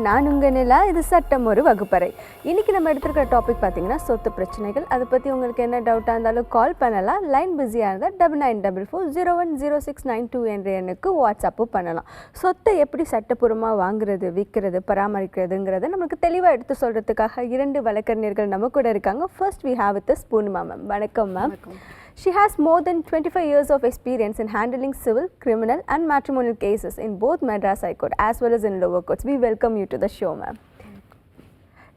நான் உங்கள் நிலா. இது சட்டம் ஒரு வகுப்பறை. இன்றைக்கி நம்ம எடுத்துருக்கிற டாபிக் பார்த்திங்கன்னா சொத்து பிரச்சனைகள். அதை பற்றி உங்களுக்கு என்ன டவுட்டாக இருந்தாலும் கால் பண்ணலாம். லைன் பிஸியாக இருந்தால் 9944010692 என்ற எண்ணுக்கு வாட்ஸ்அப்பும் பண்ணலாம். சொத்தை எப்படி சட்டப்பூர்வமாக வாங்குறது, விற்கிறது, பராமரிக்கிறதுங்கிறத நமக்கு தெளிவாக எடுத்து சொல்கிறதுக்காக 2 வழக்கறிஞர்கள் நம்ம கூட இருக்காங்க. First we have with Poornima ma'am. வணக்கம் ma'am. She has more than 25 years of experience in handling civil, criminal and matrimonial cases in both Madras High Court as well as in lower courts. We welcome you to the show, ma'am.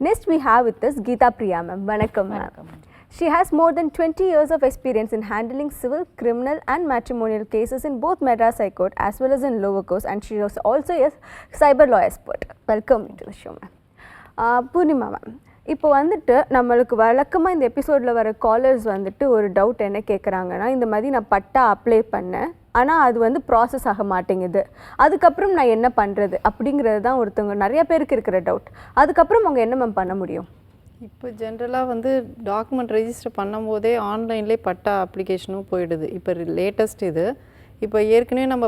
Next we have with us Geeta Priya, ma'am. Vanakkam, ma'am. She has more than 20 years of experience in handling civil, criminal and matrimonial cases in both Madras High Court as well as in lower courts, and she is also a cyber law expert. Welcome to the show, ma'am. Purnima, ma'am. இப்போ வந்துட்டு நம்மளுக்கு வழக்கமாக இந்த எபிசோடில் வர callers வந்துட்டு ஒரு doubt என்ன கேட்குறாங்கன்னா, இந்த மாதிரி நான் பட்டா அப்ளை பண்ணேன், ஆனால் அது வந்து ப்ராசஸ் ஆக மாட்டேங்குது, அதுக்கப்புறம் நான் என்ன பண்ணுறது அப்படிங்கிறது தான் ஒருத்தவங்க நிறைய பேருக்கு இருக்கிற டவுட். அதுக்கப்புறம் அவங்க என்ன மேம் பண்ண முடியும்? இப்போ ஜென்ரலாக வந்து டாக்குமெண்ட் ரெஜிஸ்டர் பண்ணும் போதே ஆன்லைன்லேயே பட்டா அப்ளிகேஷனும் போயிடுது. இப்போ லேட்டஸ்ட் இது. இப்போ ஏற்கனவே நம்ம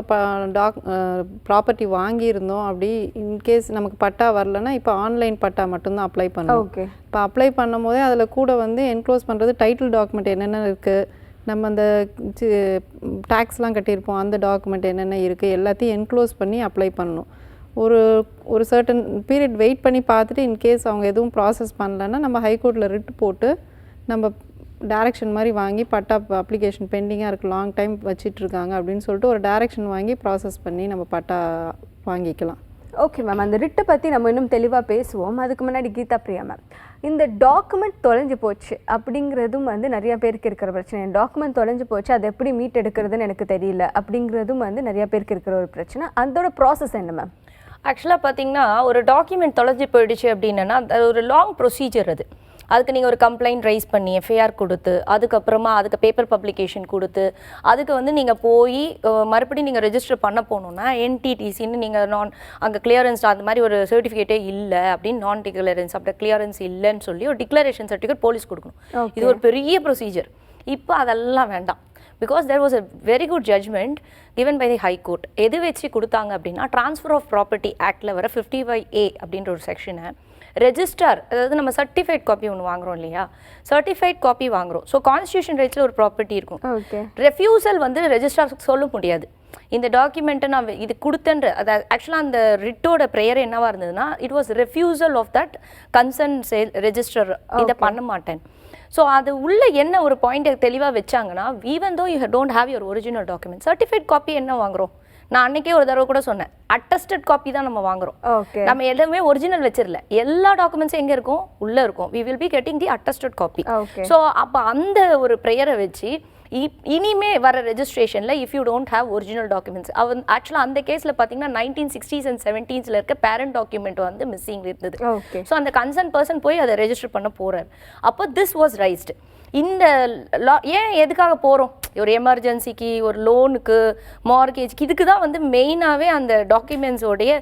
ப்ராப்பர்ட்டி வாங்கியிருந்தோம், அப்படி இன்கேஸ் நமக்கு பட்டா வரலன்னா இப்போ ஆன்லைன் பட்டா மட்டும்தான் அப்ளை பண்ணணும். ஓகே. இப்போ அப்ளை பண்ணும் போதே அதில் கூட வந்து என்க்ளோஸ் பண்ணுறது டைட்டில் டாக்குமெண்ட் என்னென்ன இருக்குது, நம்ம அந்த டேக்ஸ்லாம் கட்டியிருப்போம் அந்த டாக்குமெண்ட் என்னென்ன இருக்குது எல்லாத்தையும் என்க்ளோஸ் பண்ணி அப்ளை பண்ணணும். ஒரு சர்டன் பீரியட் வெயிட் பண்ணி பார்த்துட்டு இன்கேஸ் அவங்க எதுவும் ப்ராசஸ் பண்ணலன்னா நம்ம ஹைகோர்ட்டில் ரிட் போட்டு நம்ம டைரக்ஷன் மாதிரி வாங்கி பட்டா அப்ளிகேஷன் பெண்டிங்காக இருக்குது, லாங் டைம் வச்சிட்ருக்காங்க அப்படின்னு சொல்லிட்டு ஒரு டைரக்ஷன் வாங்கி ப்ராசஸ் பண்ணி நம்ம பட்டா வாங்கிக்கலாம். ஓகே மேம், அந்த ரிட்டை பற்றி நம்ம இன்னும் தெளிவாக பேசுவோம். அதுக்கு முன்னாடி கீதா பிரியா மேம், இந்த டாக்குமெண்ட் தொலைஞ்சு போச்சு அப்படிங்கிறதும் வந்து நிறைய பேருக்கு இருக்கிற பிரச்சனை. டாக்குமெண்ட் தொலைஞ்சு போச்சு, அதை எப்படி மீட் எடுக்கிறதுன்னு எனக்கு தெரியல அப்படிங்கிறதும் வந்து நிறைய பேருக்கு இருக்கிற ஒரு பிரச்சனை. அதோட ப்ராசஸ் என்ன மேம்? ஆக்சுவலாக பார்த்தீங்கன்னா ஒரு டாக்குமெண்ட் தொலைஞ்சு போயிடுச்சு அப்படின்னா அது ஒரு லாங் ப்ரொசீஜர். அதுக்கு நீங்கள் ஒரு கம்ப்ளைண்ட் ரைஸ் பண்ணி எஃப்ஐஆர் கொடுத்து அதுக்கப்புறமா அதுக்கு பேப்பர் பப்ளிகேஷன் கொடுத்து அதுக்கு வந்து நீங்கள் போய் மறுபடியும் நீங்கள் ரெஜிஸ்டர் பண்ண போகணுன்னா என்டிடிசின்னு நீங்கள் அங்கே கிளியரன்ஸ் அந்த மாதிரி ஒரு சர்டிஃபிகேட்டே இல்லை அப்படின்னு நான் டிக்ளரன்ஸ் அப்படி கிளியரன்ஸ் இல்லைன்னு சொல்லி ஒரு டிக்ளரேஷன் சர்டிஃபிகேட் போலீஸ் கொடுக்கணும். இது ஒரு பெரிய ப்ரொசீஜர். இப்போ அதெல்லாம் வேண்டாம். Because there was a very good judgment given by the High Court. எது வச்சு கொடுத்தாங்க அப்படின்னா ட்ரான்ஸ்ஃபர் ஆஃப் ப்ராப்பர்ட்டி ஆக்டில் வர 55A அப்படின்ற ஒரு செக்ஷனை ரெஜிஸ்டர், அதாவது நம்ம சர்டிஃபைட் காப்பி ஒன்று வாங்குறோம் இல்லையா, சர்டிஃபைட் காப்பி வாங்குறோம். ஸோ கான்ஸ்டியூஷன் ரைட்ஸில் ஒரு ப்ராப்பர்ட்டி இருக்கும். ரெஃப்யூசல் வந்து ரெஜிஸ்ட்ரார் சொல்ல முடியாது, இந்த டாக்குமெண்ட்டை நான் இது கொடுத்தேன்ற. அது ஆக்சுவலாக அந்த ரிட்டோட ப்ரேயர் என்னவா இருந்ததுன்னா, it was refusal of that concern register, இதை பண்ண மாட்டேன். ஸோ அது உள்ள என்ன ஒரு பாயிண்ட் தெளிவாக வச்சாங்கன்னா, even though you don't have your original document, certified copy என்ன வாங்குறோம், நான் அன்னைக்கே ஒரு தடவை கூட சொன்னேன், அட்டஸ்டட் காப்பி தான் நம்ம வாங்குறோம். நம்ம எல்லாமே ஒரிஜினல் வச்சிடல, எல்லா டாக்குமெண்ட்ஸும் எங்கே இருக்கும், உள்ளே இருக்கும். We will be getting the attested copy. So அப்போ அந்த ஒரு ப்ரேயரை வச்சு இனிமே வர ரெஜிஸ்ட்ரேஷனில் if you don't have original documents, ஆக்சுவலாக அந்த கேஸில் பார்த்தீங்கன்னா 1960s and 70s இருக்க பேரண்ட் டாக்குமெண்ட் வந்து மிஸ்ஸிங் இருந்தது. ஸோ அந்த கன்சர்ன் பர்சன் போய் அதை ரெஜிஸ்டர் பண்ண போகிறார். அப்போ திஸ் வாஸ் ரைஸ்டு. இந்த லா ஏன் எதுக்காக போகிறோம், ஒரு எமர்ஜென்சிக்கு, ஒரு லோனுக்கு, மார்கேஜ்க்கு, இதுக்கு தான் வந்து மெயினாகவே அந்த டாக்குமெண்ட்ஸோடைய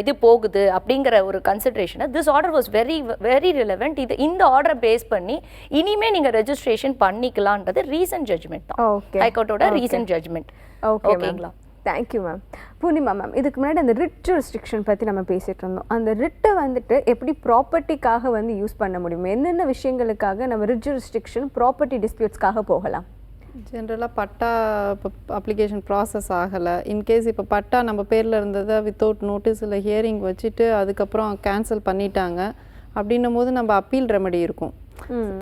இது போகுது அப்படிங்கிற ஒரு கன்சிடரேஷனை this order was very very relevant. இது இந்த ஆர்டரை பேஸ் பண்ணி இனிமே நீங்கள் ரெஜிஸ்ட்ரேஷன் பண்ணிக்கலான்றது ரீசன்ட் ஜட்ஜ்மெண்ட் தான், ஹைகோர்ட்டோட ரீசன்ட் ஜட்ஜ்மெண்ட். ஓகேங்களா? Thank you ma'am. பூர்ணிமா மேம், இதுக்கு முன்னாடி அந்த ரிட் ஜூரிஸ்டிக்ஷன் பற்றி நம்ம பேசிகிட்டு இருந்தோம். அந்த ரிட்டை வந்துட்டு எப்படி ப்ராப்பர்ட்டிக்காக வந்து யூஸ் பண்ண முடியும், என்னென்ன விஷயங்களுக்காக நம்ம ரிட் ஜூரிஸ்டிக்ஷன் ப்ராப்பர்ட்டி டிஸ்பியூட்ஸ்க்காக போகலாம்? ஜென்ரலாக பட்டா இப்போ அப்ளிகேஷன் ப்ராசஸ் ஆகலை, இன்கேஸ் இப்போ பட்டா நம்ம பேரில் இருந்ததை வித்தவுட் நோட்டீஸில் ஹியரிங் வச்சுட்டு அதுக்கப்புறம் கேன்சல் பண்ணிட்டாங்க அப்படின்னும் போது நம்ம அப்பீல் ரெமெடி இருக்கும்.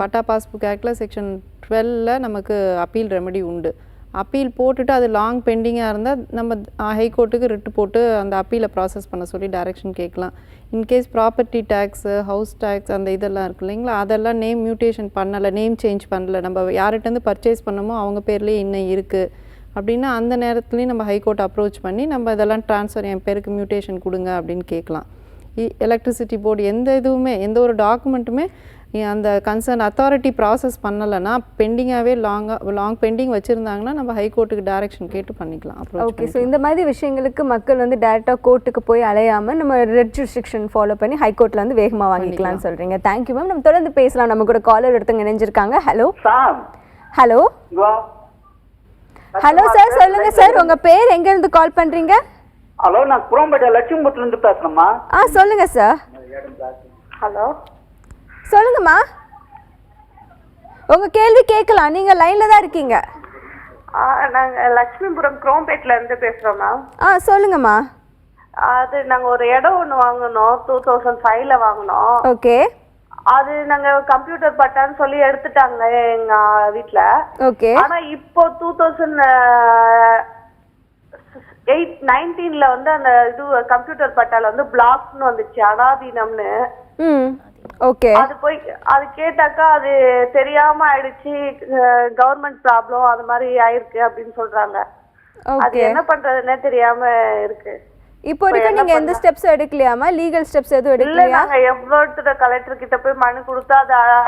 பட்டா பாஸ்புக் ஆக்டில் செக்ஷன் 12 நமக்கு அப்பீல் ரெமெடி உண்டு. அப்பீல் போட்டுட்டு அது லாங் பெண்டிங்காக இருந்தால் நம்ம ஹைகோர்ட்டுக்கு ரிட்டு போட்டு அந்த அப்பீலை ப்ராசஸ் பண்ண சொல்லி டைரக்ஷன் கேட்கலாம். In case property tax, house tax அந்த இதெல்லாம் இருக்குது இல்லைங்களா, அதெல்லாம் நேம் மியூட்டேஷன் பண்ணலை, நேம் சேஞ்ச் பண்ணலை, நம்ம யார்கிட்டேருந்து பர்ச்சேஸ் பண்ணமோ அவங்க பேர்லேயே இன்னும் இருக்குது அப்படின்னா அந்த நேரத்துலேயும் நம்ம ஹைகோர்ட் அப்ரோச் பண்ணி நம்ம இதெல்லாம் ட்ரான்ஸ்ஃபர் என் பேருக்கு மியூட்டேஷன் கொடுங்க அப்படின்னு கேட்கலாம். எலக்ட்ரிசிட்டி போர்டு எந்த இதுவுமே எந்த ஒரு டாக்குமெண்ட்டுமே அந்த கன்சர்ன் அத்தாரிட்டி ப்ராசஸ் பண்ணலைன்னா பெண்டிங்காகவே லாங் பெண்டிங் வச்சுருந்தாங்கன்னா நம்ம ஹைகோர்ட்டுக்கு டைரக்ஷன் கேட்டு பண்ணிக்கலாம். ஓகே. ஸோ இந்த மாதிரி விஷயங்களுக்கு மக்கள் வந்து டேரெக்டாக கோர்ட்டுக்கு போய் அலையாமல் நம்ம ரெட் ரெஸ்ட்ரிக்ஷன் ஃபாலோ பண்ணி ஹைகோர்ட்டில் வந்து வேகமாக வாங்கிக்கலாம்னு சொல்கிறீங்க. Thank you ma'am. நம்ம தொடர்ந்து பேசலாம். நம்ம கூட காலர் எடுத்துங்க இணைஞ்சிருக்காங்க. ஹலோ ஹலோ ஹலோ சார், சொல்லுங்கள் சார், உங்கள் பேர் எங்கேருந்து கால் பண்ணுறீங்க? ஹலோ, நான் குரோம்பேட்டை லட்சுமிபுரத்துலேருந்து பேசுகிறேம்மா. சொல்லுங்க சார். ஹலோ, சொல்லுங்கம்மா, உங்க கேள்வி கேட்கலாம், நீங்க லைன்ல தான் இருக்கீங்க. நாங்கள் லட்சுமிபுரம் குரோம்பேட்டிலேருந்து பேசுகிறோம் மேம். சொல்லுங்கம்மா. அது நாங்கள் ஒரு இடம் ஒன்று வாங்கினோம், 2005ல் வாங்கினோம். ஓகே. அது நாங்கள் கம்ப்யூட்டர் பட்டான்னு சொல்லி எடுத்துட்டாங்க எங்கள் வீட்டில். ஓகே. ஆனால் இப்போ 2019ல் வந்து அந்த இது கம்ப்யூட்டர் பட்டால வந்து பிளாக்ஸ்னு வந்துச்சு, அனாதீனம்னு. ஓகே. அது கேட்டாக்கா அது தெரியாம ஆயிடுச்சு, கவர்மெண்ட் ப்ராப்ளம் அது மாதிரி ஆயிருக்கு அப்படின்னு சொல்றாங்க. அது என்ன பண்றதுன்னே தெரியாம இருக்கு. இப்போ வரைக்கும் நீங்க எந்த ஸ்டெப்ஸ் எடுக்கலையாமா? லீகல் ஸ்டெப்ஸ் எதுவும் எடுக்கலையா? இல்ல, நாங்க எவ்வளவு கலெக்டர் கிட்ட போய் மனு கொடுத்தா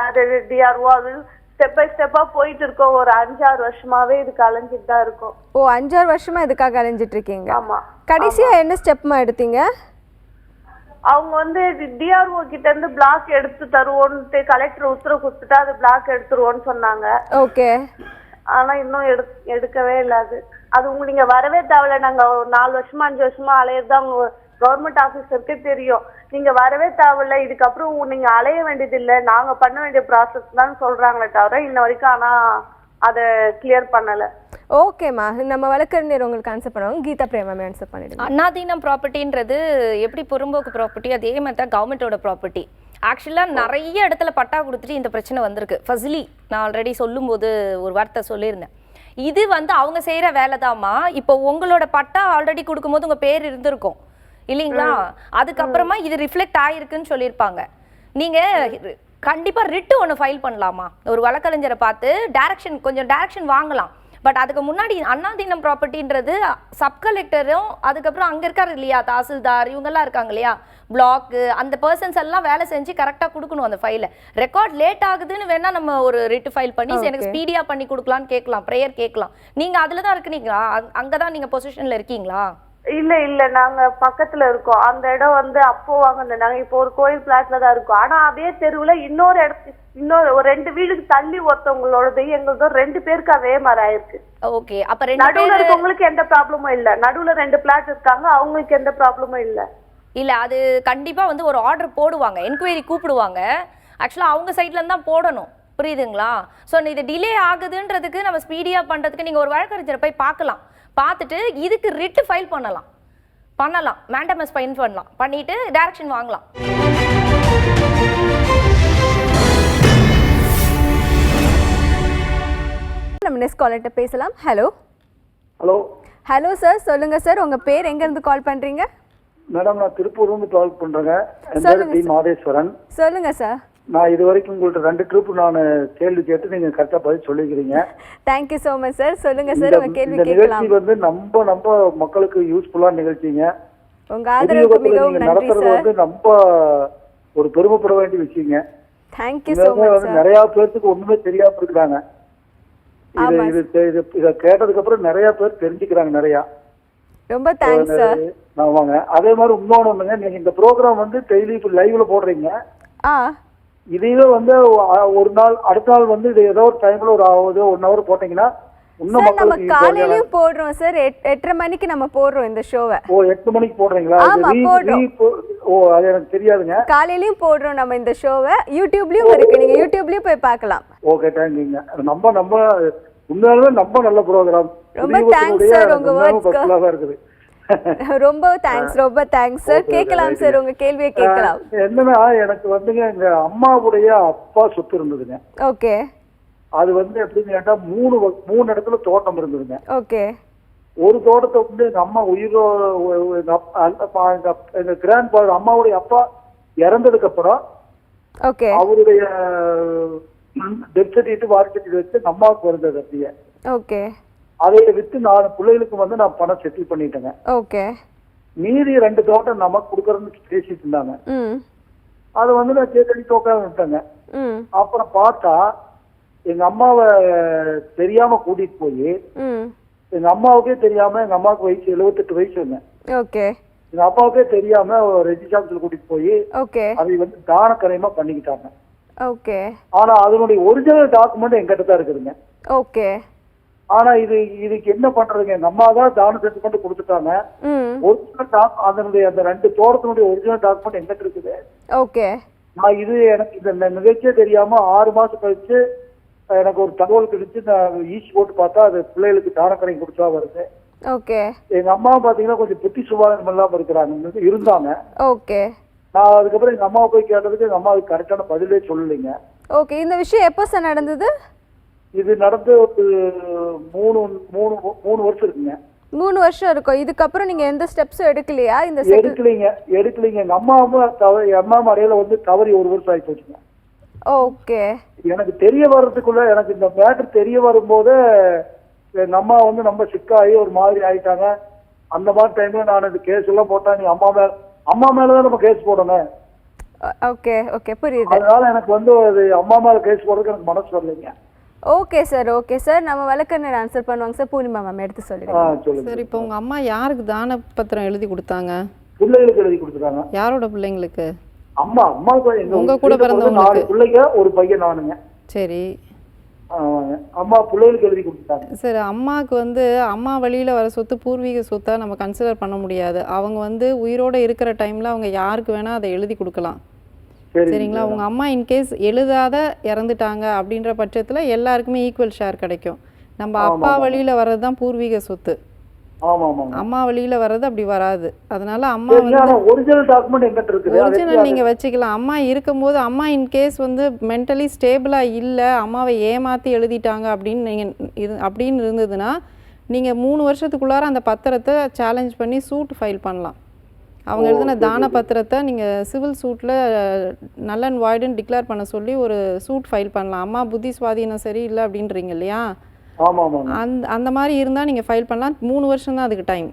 அது டிஆர்ஓ அது ஸ்டெப் பை ஸ்டெப்பா போயிட்டு இருக்கோம். ஒரு 5-6 வருஷமாவே இதுக்கு அலைஞ்சிட்டு தான் இருக்கும். ஓ, 5-6 வருஷமா இதுக்காக அலைஞ்சிட்டு இருக்கீங்க? ஆமா. கடைசியா என்ன ஸ்டெப்மா எடுத்தீங்க? அவங்க வந்து டிஆர்ஓ கிட்ட இருந்து பிளாக் எடுத்து தருவோன்னு கலெக்டர் உத்தரவு கொடுத்துட்டா அது பிளாக் எடுத்துருவோன்னு சொன்னாங்க. ஓகே. ஆனா இன்னும் எடுக்கவே இல்லை. அது நீங்க வரவே தேவையில்ல. நாங்க ஒரு 4 வருஷமா 5 வருஷமா அலையதான் கவர்மெண்ட் ஆபீசருக்கு தெரியும். நீங்க வரவே தேவையில்ல, இதுக்கப்புறம் நீங்க அலைய வேண்டியது இல்லை, நாங்க பண்ண வேண்டிய ப்ராசஸ் தான் சொல்றாங்களே தவிர இன்ன வரைக்கும் ஆனா அதை கிளியர் பண்ணல. ஓகேம்மா, நம்ம வழக்கறிஞர் உங்களுக்கு ஆன்சர் பண்ணுவாங்க. கீதா பிரேமா ஆன்சர் பண்ணிடுங்க. அண்ணாதீனம் ப்ராப்பர்ட்டின்றது எப்படி புறம்போக்கு ப்ராப்பர்ட்டி, அதே மாதிரி தான் கவர்மெண்ட்டோட ப்ராப்பர்ட்டி. ஆக்சுவலாக நிறைய இடத்துல பட்டா கொடுத்துட்டு இந்த பிரச்சனை வந்திருக்கு. ஃபஸ்லி நான் ஆல்ரெடி சொல்லும்போது ஒரு வார்த்தை சொல்லியிருந்தேன். இது வந்து அவங்க செய்கிற வேலை தாம்மா. இப்போ உங்களோட பட்டா ஆல்ரெடி கொடுக்கும்போது உங்கள் பேர் இருந்திருக்கும் இல்லைங்களா? அதுக்கப்புறமா இது ரிஃப்ளெக்ட் ஆகிருக்குன்னு சொல்லியிருப்பாங்க. நீங்கள் கண்டிப்பாக ரிட்டு ஒன்று ஃபைல் பண்ணலாமா? ஒரு வழக்கறிஞரை பார்த்து கொஞ்சம் டைரக்ஷன் வாங்கலாம். பட் அதுக்கு முன்னாடி அண்ணாதீனம் ப்ராப்பர்ட்டின்றது சப் கலெக்டரும் அதுக்கப்புறம் அங்கே இருக்காரு இல்லையா, தாசில்தார், இவங்கெல்லாம் இருக்காங்க இல்லையா, பிளாக்கு, அந்த பர்சன்ஸ் எல்லாம் வேலை செஞ்சு கரெக்டாக கொடுக்கணும் அந்த ஃபைலை. ரெக்கார்ட் லேட் ஆகுதுன்னு வேணா நம்ம ஒரு ரிட்டு ஃபைல் பண்ணி எனக்கு ஸ்பீடியாக பண்ணி கொடுக்கலான்னு கேட்கலாம், ப்ரேயர் கேட்கலாம். நீங்கள் அதில் தான் இருக்கிறீங்களா? அங்கே தான் நீங்கள் பொசிஷனில் இருக்கீங்களா? இல்ல, நாங்க பக்கத்துல இருக்கோம். அந்த இடம் வந்து அப்போ வாங்கினோம். நாங்க இப்போ ஒரு கோயில் பிளாட்ல தான் இருக்கோம். ஆனா அதே தெருவுல இன்னொரு ஒரு 2 வீடுக்கு தள்ளி ஒருத்தவங்களோடது எங்களது 2 பேருக்கு அதே மாதிரி ஆயிருக்கு. ஓகே. அப்ப நடுவுல இருக்கவங்களுக்கு எந்த ப்ராப்ளமும் இல்ல. நடுவுல 2 பிளாட் இருக்காங்க, அவங்களுக்கு எந்த ப்ராப்ளமும் இல்ல. இல்ல, அது கண்டிப்பா வந்து ஒரு ஆர்டர் போடுவாங்க, என்கொயரி கூப்பிடுவாங்க. ஆக்சுவலா அவங்க சைட்ல இருந்து தான் போடணும், புரியுதுங்களா? ஸோ இது டிலே ஆகுதுன்றதுக்கு நம்ம ஸ்பீடியா பண்றதுக்கு நீங்க ஒரு வழக்கறிஞரை போய் பார்க்கலாம். பார்த்துட்டு இதுக்கு ரிட் ஃபைல் பண்ணலாம், மேண்டமஸ் ஃபைல் பண்ணலாம், பண்ணிட்டு டைரக்ஷன் வாங்கலாம். நம்ம நெக்ஸ்ட் காலர்ட்ட பேசலாம். ஹலோ. ஹலோ சார், சொல்லுங்க சார், உங்க பேர் எங்க இருந்து கால் பண்றீங்க? மேடம், நான் திருப்பூர்லேருந்து கால் பண்றேங்க. என் பேர் டி மாதேஸ்வரன். சொல்லுங்க சார். நான் இது வரைக்கும் உங்கள்ட்ட 2 ட்ரிப் நான் கேள்வி கேட்டு நீங்க கரெக்டா பதில் சொல்லிக்கிறீங்க. Thank you so much sir. சொல்லுங்க சார், உங்க கேள்வி கேட்கலாம். நிகழ்ச்சி வந்து நம்ம மக்களுக்கு யூஸ்ஃபுல்லான நிகழ்ச்சிங்க. உங்க ஆதரவுக்கு மிகவும் நன்றி சார். வந்து நம்ம ஒரு பெருமைப்பட வேண்டிய விஷயங்க. Thank you so much sir. நிறைய பேருக்கு ஒண்ணுமே தெரியாம இருக்காங்க. இத கேட்டதுக்கு அப்புறம் நிறைய பேர் தெரிஞ்சுக்கிறாங்க. நிறைய ரொம்ப தேங்க்ஸ் சார். ஆமாங்க. அதே மாதிரி இன்னொன்னு, நீங்க இந்த ப்ரோக்ராம் வந்து டெய்லி லைவ்ல போடுறீங்க. இதையே வந்து ஒரு நாள் அடுத்த நாள் வந்து இது ஏதோ ஒரு டைம்ல ஒரு 1 hour போட்டீங்கன்னா இன்னும் நம்ம காலையிலயும் போடுறோம் சார். 8:30 மணிக்கு நம்ம போடுறோம் இந்த ஷோவை. ஓ, 8 மணிக்கு போடுறீங்களா? ஓ, அது எனக்கு தெரியாதுங்க. காலையிலயும் போடுறோம் நம்ம இந்த ஷோவை. யூடியூப்லயும் இருக்கு, நீங்க யூடியூப்லயும் போய் பார்க்கலாம். ஓகே, தேங்க்யூங்க. நம்ம உண்மையாலுமே ரொம்ப நல்ல ப்ரோக்ராம். ரொம்ப தேங்க்ஸ் சார், உங்க வேர்ட்ஸ்க்கு இருக்குது. ரொம்ப தேங்க்ஸ் சார். கேட்கலாம் சார், உங்க கேள்வியை கேட்கலாம். என்னன்னா, எனக்கு வந்துங்க எங்க அம்மாவுடைய அப்பா சொத்து இருந்ததுங்க. ஓகே. அது வந்து எப்படின்னு கேட்டா 3 இடத்துல தோட்டம் இருந்ததுங்க. ஓகே. ஒரு தோட்டத்தை வந்து எங்க அம்மா எங்க கிராண்ட் ஃபாதர் அம்மாவுடைய அப்பா இறந்ததுக்கு அப்புறம் ஓகே அவருடைய டெத் சர்டிஃபிகேட் வாரிசு சர்டிஃபிகேட் வச்சு அம்மாவுக்கு வந்தது. அப்படியே ஓகே. அதை வித்து 4 பிள்ளைகளுக்கு வந்து நான் பணம் செட்டில் பண்ணிட்டேங்க. ஓகே. மீதி 2 தோட்டம் நமக்கு கொடுக்கறதுன்னு பேசிட்டு இருந்தாங்க. அது வந்து நான் கேட்டடி தோக்காம விட்டேங்க. அப்புறம் பார்த்தா எங்க அம்மாவை தெரியாம கூட்டிட்டு போய் எங்க அம்மாவுக்கே தெரியாம, எங்க அம்மாவுக்கு வயசு 78 வயசுங்க. ஓகே. எங்க அப்பாவுக்கே தெரியாம ரெஜிஸ்ட்ரேஷன்ல கூட்டிட்டு போய் ஓகே அதை வந்து தானக்கரையமா பண்ணிக்கிட்டாங்க. ஓகே. ஆனா அதனுடைய ஒரிஜினல் டாக்குமெண்ட் என்கிட்ட தான் இருக்குதுங்க. ஓகே. ஆனா இதுக்கு என்ன பண்றதுங்க? எங்க அம்மா தான் தான செட்டில்மெண்ட் கொடுத்துட்டாங்க. ஒரிஜினல் அதனுடைய அந்த 2 தோட்டத்தினுடைய ஒரிஜினல் டாக்குமெண்ட் எங்கிட்ட இருக்குது. ஓகே. நான் எனக்கு இந்த நிகழ்ச்சியே தெரியாம 6 மாசம் கழிச்சு எனக்கு ஒரு தகவல் கிடைச்சு நான் ஈசி போட்டு பார்த்தா அது பிள்ளைகளுக்கு தானக்கரை கொடுத்தா வருது. ஓகே. எங்க அம்மா பாத்தீங்கன்னா கொஞ்சம் புத்தி சுபாவம் இல்லாம இருந்தாங்க. ஓகே. நான் அதுக்கப்புறம் எங்க அம்மாவை போய் கேட்டதுக்கு எங்க அம்மாவுக்கு கரெக்டான பதிலே சொல்லலைங்க. ஓகே. இந்த விஷயம் எப்போ சார் நடந்தது? இது நடந்து ஒரு 3 வருஷம் இருக்குங்க. 3 வருஷம் இருக்கும். இதுக்கப்புறம் நீங்க எந்த ஸ்டெப்ஸும் எடுக்கலையா? எடுக்கலீங்க. எங்க அம்மா அடையில வந்து தவறி 1 வருஷம் ஆகி போச்சுங்க. ஓகே. எனக்கு தெரிய வர்றதுக்குள்ள எனக்கு இந்த மேட்டர் தெரிய வரும்போது எங்க அம்மா வந்து நம்ம சிக்காகி ஒரு மாதிரி ஆயிட்டாங்க. அந்த மாதிரி டைம்ல நான் இந்த கேஸ் எல்லாம் போட்டா நீ அம்மா மேலதான் நம்ம கேஸ் போடணும். ஓகே. ஓகே, புரியுது. அதனால எனக்கு வந்து அது அம்மா மேல கேஸ் போடுறதுக்கு எனக்கு மனசு வரலைங்க. Okay sir. ஓகே சார், நம்ம வழக்கறிஞர் ஆன்சர் பண்ணுவாங்க சார். பூர்ணிமா மேம் எடுத்து சொல்லிடுங்க. சார், இப்போ உங்கள் அம்மா யாருக்கு தான பத்திரம் எழுதி கொடுத்தாங்க? பிள்ளைகளுக்கு எழுதி கொடுத்துட்டாங்க. யாரோட பிள்ளைங்களுக்கு? அம்மா உங்க கூட பிறந்தவங்களுக்கு 4 பிள்ளைங்க, ஒரு பையன் நானுங்க. சரி. அம்மா பிள்ளைகளுக்கு எழுதி கொடுத்துட்டாங்க. சரி, அம்மாவுக்கு வந்து அம்மா வழியில் வர சொத்து பூர்வீக சொத்தாக நம்ம கன்சிடர் பண்ண முடியாது. அவங்க வந்து உயிரோடு இருக்கிற டைமில் அவங்க யாருக்கு வேணால் அதை எழுதி கொடுக்கலாம். சரிங்களா? உங்கள் அம்மா இன்கேஸ் எழுதாத இறந்துட்டாங்க அப்படின்ற பட்சத்தில் எல்லாருக்குமே ஈக்குவல் ஷேர் கிடைக்கும். நம்ம அப்பா வழியில் வர்றது தான் பூர்வீக சொத்து. அம்மா வழியில் வர்றது அப்படி வராது. அதனால அம்மா வந்து ஒரிஜினல் நீங்கள் வச்சுக்கலாம். அம்மா இருக்கும்போது அம்மா இன்கேஸ் வந்து மென்டலி ஸ்டேபிளாக இல்லை, அம்மாவை ஏமாற்றி எழுதிட்டாங்க அப்படின்னு இருந்ததுன்னா நீங்கள் 3 வருஷத்துக்குள்ளார அந்த பத்திரத்தை சேலஞ்ச் பண்ணி சூட் ஃபைல் பண்ணலாம். அவங்க எழுதின தான பத்திரத்தை நீங்கள் சிவில் சூட்டில் நல் அண்ட் வாய்டுன்னு டிக்ளேர் பண்ண சொல்லி ஒரு சூட் ஃபைல் பண்ணலாம். அம்மா புத்தி சுவாதீனம் சரி இல்லை அப்படின்றீங்க இல்லையா? அந்த மாதிரி இருந்தால் நீங்கள் ஃபைல் பண்ணலாம். 3 வருஷம் தான் அதுக்கு டைம்.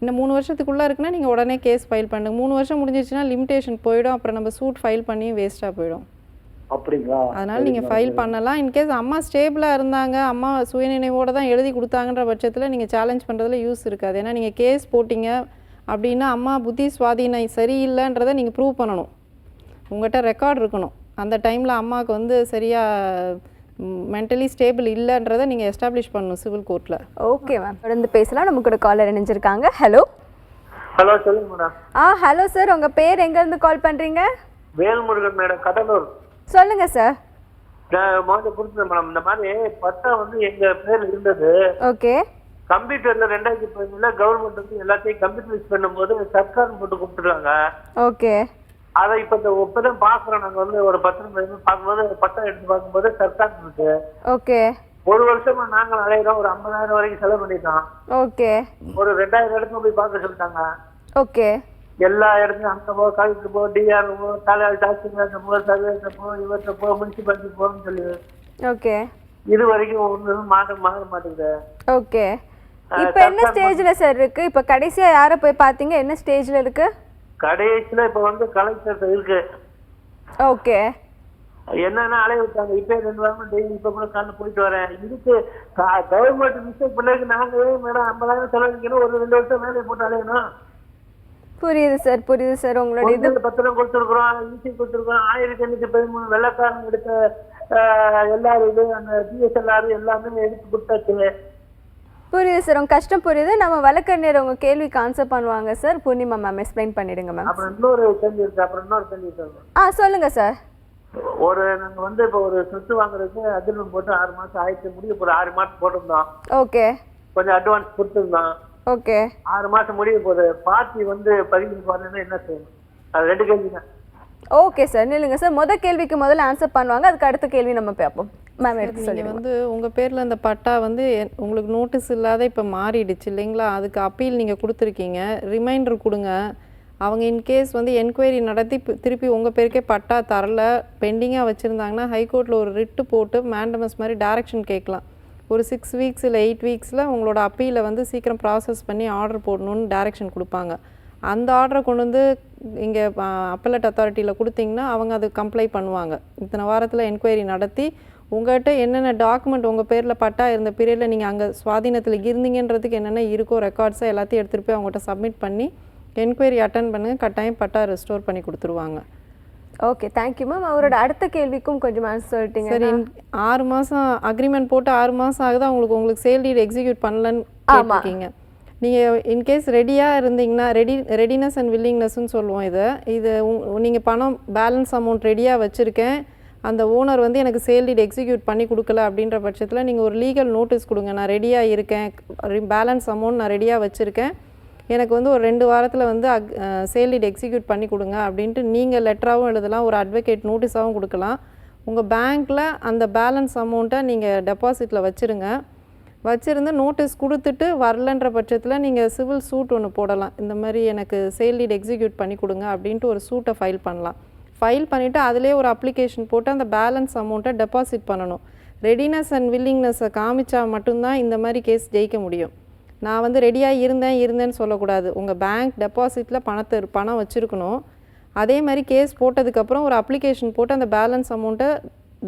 இன்னும் 3 வருஷத்துக்குள்ளே இருக்குன்னா நீங்கள் உடனே கேஸ் ஃபைல் பண்ணுங்க. 3 வருஷம் முடிஞ்சிச்சுன்னா லிமிடேஷன் போயிடும். அப்புறம் நம்ம சூட் ஃபைல் பண்ணி வேஸ்ட்டாக போயிடும். அப்படிங்களா? அதனால் நீங்கள் ஃபைல் பண்ணலாம். இன்கேஸ் அம்மா ஸ்டேபிளாக இருந்தாங்க, அம்மா சுயநினைவோடு தான் எழுதி கொடுத்தாங்கன்ற பட்சத்தில் நீங்கள் சேலஞ்ச் பண்ணுறதுல யூஸ் இருக்காது. ஏன்னா நீங்கள் கேஸ் போட்டிங்க அப்படின்னா அம்மா புத்தி சுவாதீனம் சரியில்லைன்றதை நீங்கள் ப்ரூவ் பண்ணணும். உங்கள்கிட்ட ரெக்கார்ட் இருக்கணும். அந்த டைமில் அம்மாவுக்கு வந்து சரியாக மென்டலி ஸ்டேபிள் இல்லைன்றதை நீங்கள் எஸ்டாப்ளிஷ் பண்ணணும் சிவில் கோர்ட்டில். ஓகே மேம், தொடர்ந்து பேசலாம். நம்ம கூட காலர் இணைஞ்சிருக்காங்க. ஹலோ. ஹலோ, சொல்லுங்க மேடம். ஹலோ சார், உங்கள் பேர் எங்கேருந்து கால் பண்ணுறீங்க? வேல்முருகன் மேடம், கடலூர். சொல்லுங்க சார். முதல்ல கொடுத்தேன் மேடம். இந்த மாதிரி பட்டா வந்து எங்க பேர் இருந்தது. ஓகே. கம்ப்யூட்டர்ல 2015 கவர்மெண்ட் வந்து எல்லாத்தையும் கம்ப்யூட்டரைஸ் பண்ணும்போது சர்க்கார் போட்டு கொடுத்துருக்காங்க. ஓகே. அதை இப்பதான் பாக்குறோம். நாங்க வந்து ஒரு பத்திரம் பார்க்கும்போது பட்டா எடுத்து பார்க்கும்போது சர்க்கார் இருக்கு. ஓகே. 1 வருஷமா நாங்கள் அலையிறோம். ஒரு 50,000 வரைக்கும் செலவு பண்ணிட்டோம். ஓகே. ஒரு 2000 இடத்துல போய் பார்க்க சொல்லிட்டாங்க. ஓகே. எல்லா இடத்துலையும் அங்கே போ, கலெக்டர் போ, டிஆர் போ, தாசில்தார் போ, சர்வேட்ட போ, இவர்கிட்ட போ, முனிசிபாலிட்டி போன்னு சொல்லி. ஓகே. இது வரைக்கும் ஒன்றும் மாற மாட்டேங்குது. ஓகே. இப்போ என்ன ஸ்டேஜ்ல சார் இருக்கு? இப்போ கடைசியா யாரை போய் பார்த்தீங்க? என்ன ஸ்டேஜ்ல இருக்கு? கடைசியில இப்போ வந்து கலெக்டர் இருக்கு. ஓகே. என்னன்னா அலைய விட்டாங்க. இப்போ 2 வாரம் டெய்லி இப்போ கூட காலையில் போயிட்டு வரேன். இதுக்கு கவர்மெண்ட் மிஸ்டேக் பண்ணதுக்கு நாங்கள் மேடம் 50,000 செலவழிக்கணும். ஒரு 2 வருஷம் வேலையை போட்டு அலையணும். புரியுது சார், புரியுது சார். உங்களோட இது பத்திரம் கொடுத்துருக்குறோம், ஈசி கொடுத்துருக்குறோம். 1513 வெள்ளக்காரன் எடுத்த எல்லாரும் இது அந்த பிஎஸ்எல்ஆர் எல்லாமே எடுத்து கொடுத்தாச்சு. புரியுது சார், உங்க கஷ்டம் புரியுது. நம்ம வழக்கறிஞர் உங்க கேள்விக்கு ஆன்சர் பண்ணுவாங்க சார். பூர்ணிமா மேம் எக்ஸ்பிளைன் பண்ணிடுங்க மேம். அப்புறம் இன்னொரு கேள்வி இருக்கு. சொல்லுங்க சார். நாங்க வந்து இப்போ ஒரு சொத்து வாங்குறதுக்கு அக்ரிமெண்ட் போட்டு 6 மாசம் ஆயிடுச்சு. முடிய போற 6 மாசம் போட்டிருந்தோம். ஓகே. கொஞ்சம் அட்வான்ஸ் கொடுத்துருந்தோம். ஓகே. 6 மாசம் முடிய போகுது. பார்ட்டி வந்து பதிவு பண்ணணும்னா என்ன செய்யணும்? அது 2 கேள்வி தான். ஓகே சார், நில்லுங்க சார். கேள்விக்கு முதல்ல ஆன்சர் பண்ணுவாங்க. அதுக்கு அடுத்த கேள்வி நம்ம பார்ப்போம். மேம் எடுத்து சொல்லுங்க. வந்து உங்கள் பேரில் இந்த பட்டா வந்து உங்களுக்கு நோட்டீஸ் இல்லாத இப்போ மாறிடுச்சு இல்லைங்களா? அதுக்கு அப்பீல் நீங்கள் கொடுத்துருக்கீங்க. ரிமைண்டர் கொடுங்க. அவங்க இன்கேஸ் வந்து என்கொயரி நடத்தி திருப்பி உங்கள் பேருக்கே பட்டா தரல, பெண்டிங்காக வச்சுருந்தாங்கன்னா ஹைகோர்ட்டில் ஒரு ரிட்டு போட்டு மேண்டமஸ் மாதிரி டைரக்ஷன் கேட்கலாம். ஒரு 6 வீக்ஸ் இல்லை 8 வீக்ஸில் உங்களோட அப்பீலை வந்து சீக்கிரம் ப்ராசஸ் பண்ணி ஆர்டர் போடணுன்னு டைரக்ஷன் கொடுப்பாங்க. அந்த ஆர்டரை கொண்டு வந்து இங்கே அப்பலட் அத்தாரிட்டியில் கொடுத்தீங்கன்னா அவங்க அது கம்ப்ளை பண்ணுவாங்க. இத்தனை வாரத்தில் என்கொயரி நடத்தி உங்கள்கிட்ட என்னென்ன டாக்குமெண்ட் உங்கள் பேரில் பட்டா இருந்த பீரியடில் நீங்கள் அங்கே சுவாதீனத்தில் இருந்தீங்கன்றதுக்கு என்னென்ன இருக்கோ ரெக்கார்ட்ஸை எல்லாத்தையும் எடுத்துகிட்டு போய் அவங்கள்ட்ட சப்மிட் பண்ணி என்கொயரி அட்டன் பண்ணுங்கள். கட்டாயம் பட்டா ரெஸ்டோர் பண்ணி கொடுத்துருவாங்க. Okay thank you ma'am. அவரோட அடுத்த கேள்விக்கும் கொஞ்சம் ஆன்சர் சொல்லிட்டீங்க. சரி 6 மாதம் அக்ரிமெண்ட் போட்டு 6 மாதம் ஆகுது உங்களுக்கு சேல் டீட் எக்ஸிக்யூட் பண்ணலன்னு கேட்டிருக்கீங்க. நீங்கள் இன்கேஸ் ரெடியாக இருந்தீங்கன்னா ரெடினஸ் அண்ட் வில்லிங்னஸ்ன்னு சொல்லுவோம் இது நீங்கள் பணம் பேலன்ஸ் அமௌண்ட் ரெடியாக வச்சுருக்கேன், அந்த ஓனர் வந்து எனக்கு சேல் டீட் எக்ஸிக்யூட் பண்ணி கொடுக்கல அப்படின்ற பட்சத்தில் நீங்கள் ஒரு லீகல் நோட்டீஸ் கொடுங்க. நான் ரெடியாக இருக்கேன், பேலன்ஸ் அமௌண்ட் நான் ரெடியாக வச்சுருக்கேன், எனக்கு வந்து ஒரு 2 வாரத்தில் வந்து சேல் டீட் எக்ஸிக்யூட் பண்ணி கொடுங்க அப்படின்ட்டு நீங்கள் லெட்டராகவும் எழுதலாம், ஒரு அட்வொகேட் நோட்டீஸாகவும் கொடுக்கலாம். உங்கள் பேங்க்கில் அந்த பேலன்ஸ் அமௌண்ட்டை நீங்கள் டெபாசிட்டில் வச்சுருந்து நோட்டீஸ் கொடுத்துட்டு வரலன்ற பட்சத்தில் நீங்கள் சிவில் சூட் ஒன்று போடலாம். இந்த மாதிரி எனக்கு சேல் டீட் எக்ஸிக்யூட் பண்ணி கொடுங்க அப்படின்ட்டு ஒரு சூட்டை ஃபைல் பண்ணலாம். ஃபைல் பண்ணிவிட்டு அதிலே ஒரு அப்ளிகேஷன் போட்டு அந்த பேலன்ஸ் அமௌண்ட்டை டெபாசிட் பண்ணணும். ரெடினஸ் அண்ட் வில்லிங்னஸை காமிச்சா மட்டும்தான் இந்த மாதிரி கேஸ் ஜெயிக்க முடியும். நான் வந்து ரெடியாக இருந்தேன்னு சொல்லக்கூடாது. உங்கள் பேங்க் டெபாசிட்டில் பணம் வச்சுருக்கணும். அதே மாதிரி கேஸ் போட்டதுக்கப்புறம் ஒரு அப்ளிகேஷன் போட்டு அந்த பேலன்ஸ் அமௌண்ட்டை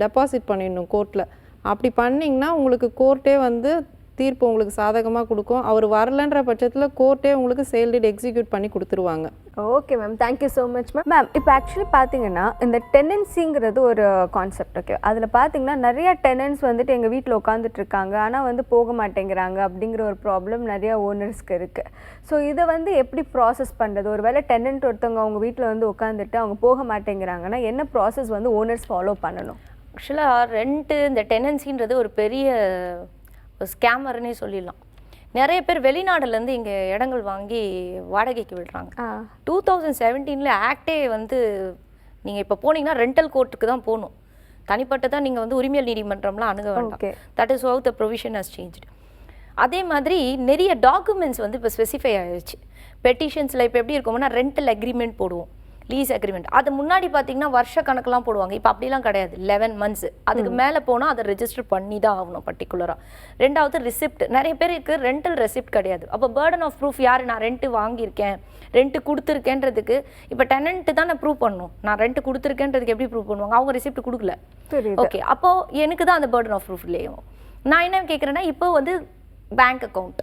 டெபாசிட் பண்ணிடணும் கோர்ட்டில். அப்படி பண்ணிங்கன்னா உங்களுக்கு கோர்ட்டே வந்து தீர்ப்பு உங்களுக்கு சாதகமாக கொடுக்கும். அவர் வரலன்ற பட்சத்தில் கோர்ட்டே உங்களுக்கு சேல் டீட் எக்ஸிக்யூட் பண்ணி கொடுத்துருவாங்க. Okay ma'am, thank you so much ma'am. Ma'am இப்போ ஆக்சுவலி பார்த்தீங்கன்னா இந்த டெனன்சிங்கிறது ஒரு கான்செப்ட். ஓகே, அதில் பார்த்தீங்கன்னா நிறைய டெனன்ஸ் வந்துட்டு எங்கள் வீட்டில் உட்காந்துட்டு இருக்காங்க, ஆனால் வந்து போக மாட்டேங்கிறாங்க அப்படிங்கிற ஒரு ப்ராப்ளம் நிறைய ஓனர்ஸ்க்கு இருக்குது. ஸோ இதை வந்து எப்படி ப்ராசஸ் பண்ணுறது? ஒரு வேளை டெனன்ட் ஒருத்தவங்க அவங்க வீட்டில் வந்து உட்காந்துட்டு அவங்க போக மாட்டேங்கிறாங்கன்னா என்ன ப்ராசஸ் வந்து ஓனர்ஸ் ஃபாலோ பண்ணணும்? ஆக்சுவலாக ரெண்ட்டு இந்த டெனன்சின்றது ஒரு பெரிய ஸ்கேமர்னே சொல்லிடலாம். நிறைய பேர் வெளிநாடுலேருந்து இங்கே இடங்கள் வாங்கி வாடகைக்கு விடுறாங்க. 2017 ஆக்டே வந்து நீங்கள் இப்போ போனீங்கன்னா ரெண்டல் கோர்ட்டுக்கு தான் போகணும். தனிப்பட்டதான் நீங்கள் வந்து உரிமையல் நீதிமன்றம்லாம் அணுக வேண்டாம். That is how the provision has changed. அதே மாதிரி நிறைய டாக்குமெண்ட்ஸ் வந்து இப்போ ஸ்பெசிஃபை ஆகிடுச்சு. பெட்டிஷன்ஸில் இப்போ எப்படி இருக்கும்னா ரெண்டல் அக்ரிமெண்ட் போடுவோம், லீஸ் அக்ரிமெண்ட். அது முன்னாடி பார்த்தீங்கன்னா வருஷ கணக்கெலாம் போடுவாங்க, இப்போ அப்படிலாம் கிடையாது. 11 months அதுக்கு மேலே போனால் அதை ரெஜிஸ்டர் பண்ணி தான் ஆகணும் பர்டிகுலராக. ரெண்டாவது ரிசிப்ட். நிறைய பேருக்கு ரெண்டல் ரெசிப்ட் கிடையாது. அப்போ பேர்டன் ஆஃப் ப்ரூஃப் யார்? நான் ரெண்ட்டு வாங்கியிருக்கேன், ரெண்ட்டு கொடுத்துருக்கேன்றதுக்கு இப்போ டெனன்ட்டு தான் நான் ப்ரூவ் பண்ணணும். நான் ரெண்ட்டு கொடுத்துருக்கேன்றதுக்கு எப்படி ப்ரூவ் பண்ணுவாங்க? அவங்க ரெசிப்ட் கொடுக்கல. ஓகே, அப்போது எனக்கு தான் அந்த பேர்டன் ஆஃப் ப்ரூஃப் இல்லையோ. நான் என்ன கேட்குறேன்னா, இப்போ வந்து பேங்க் அக்கௌண்ட்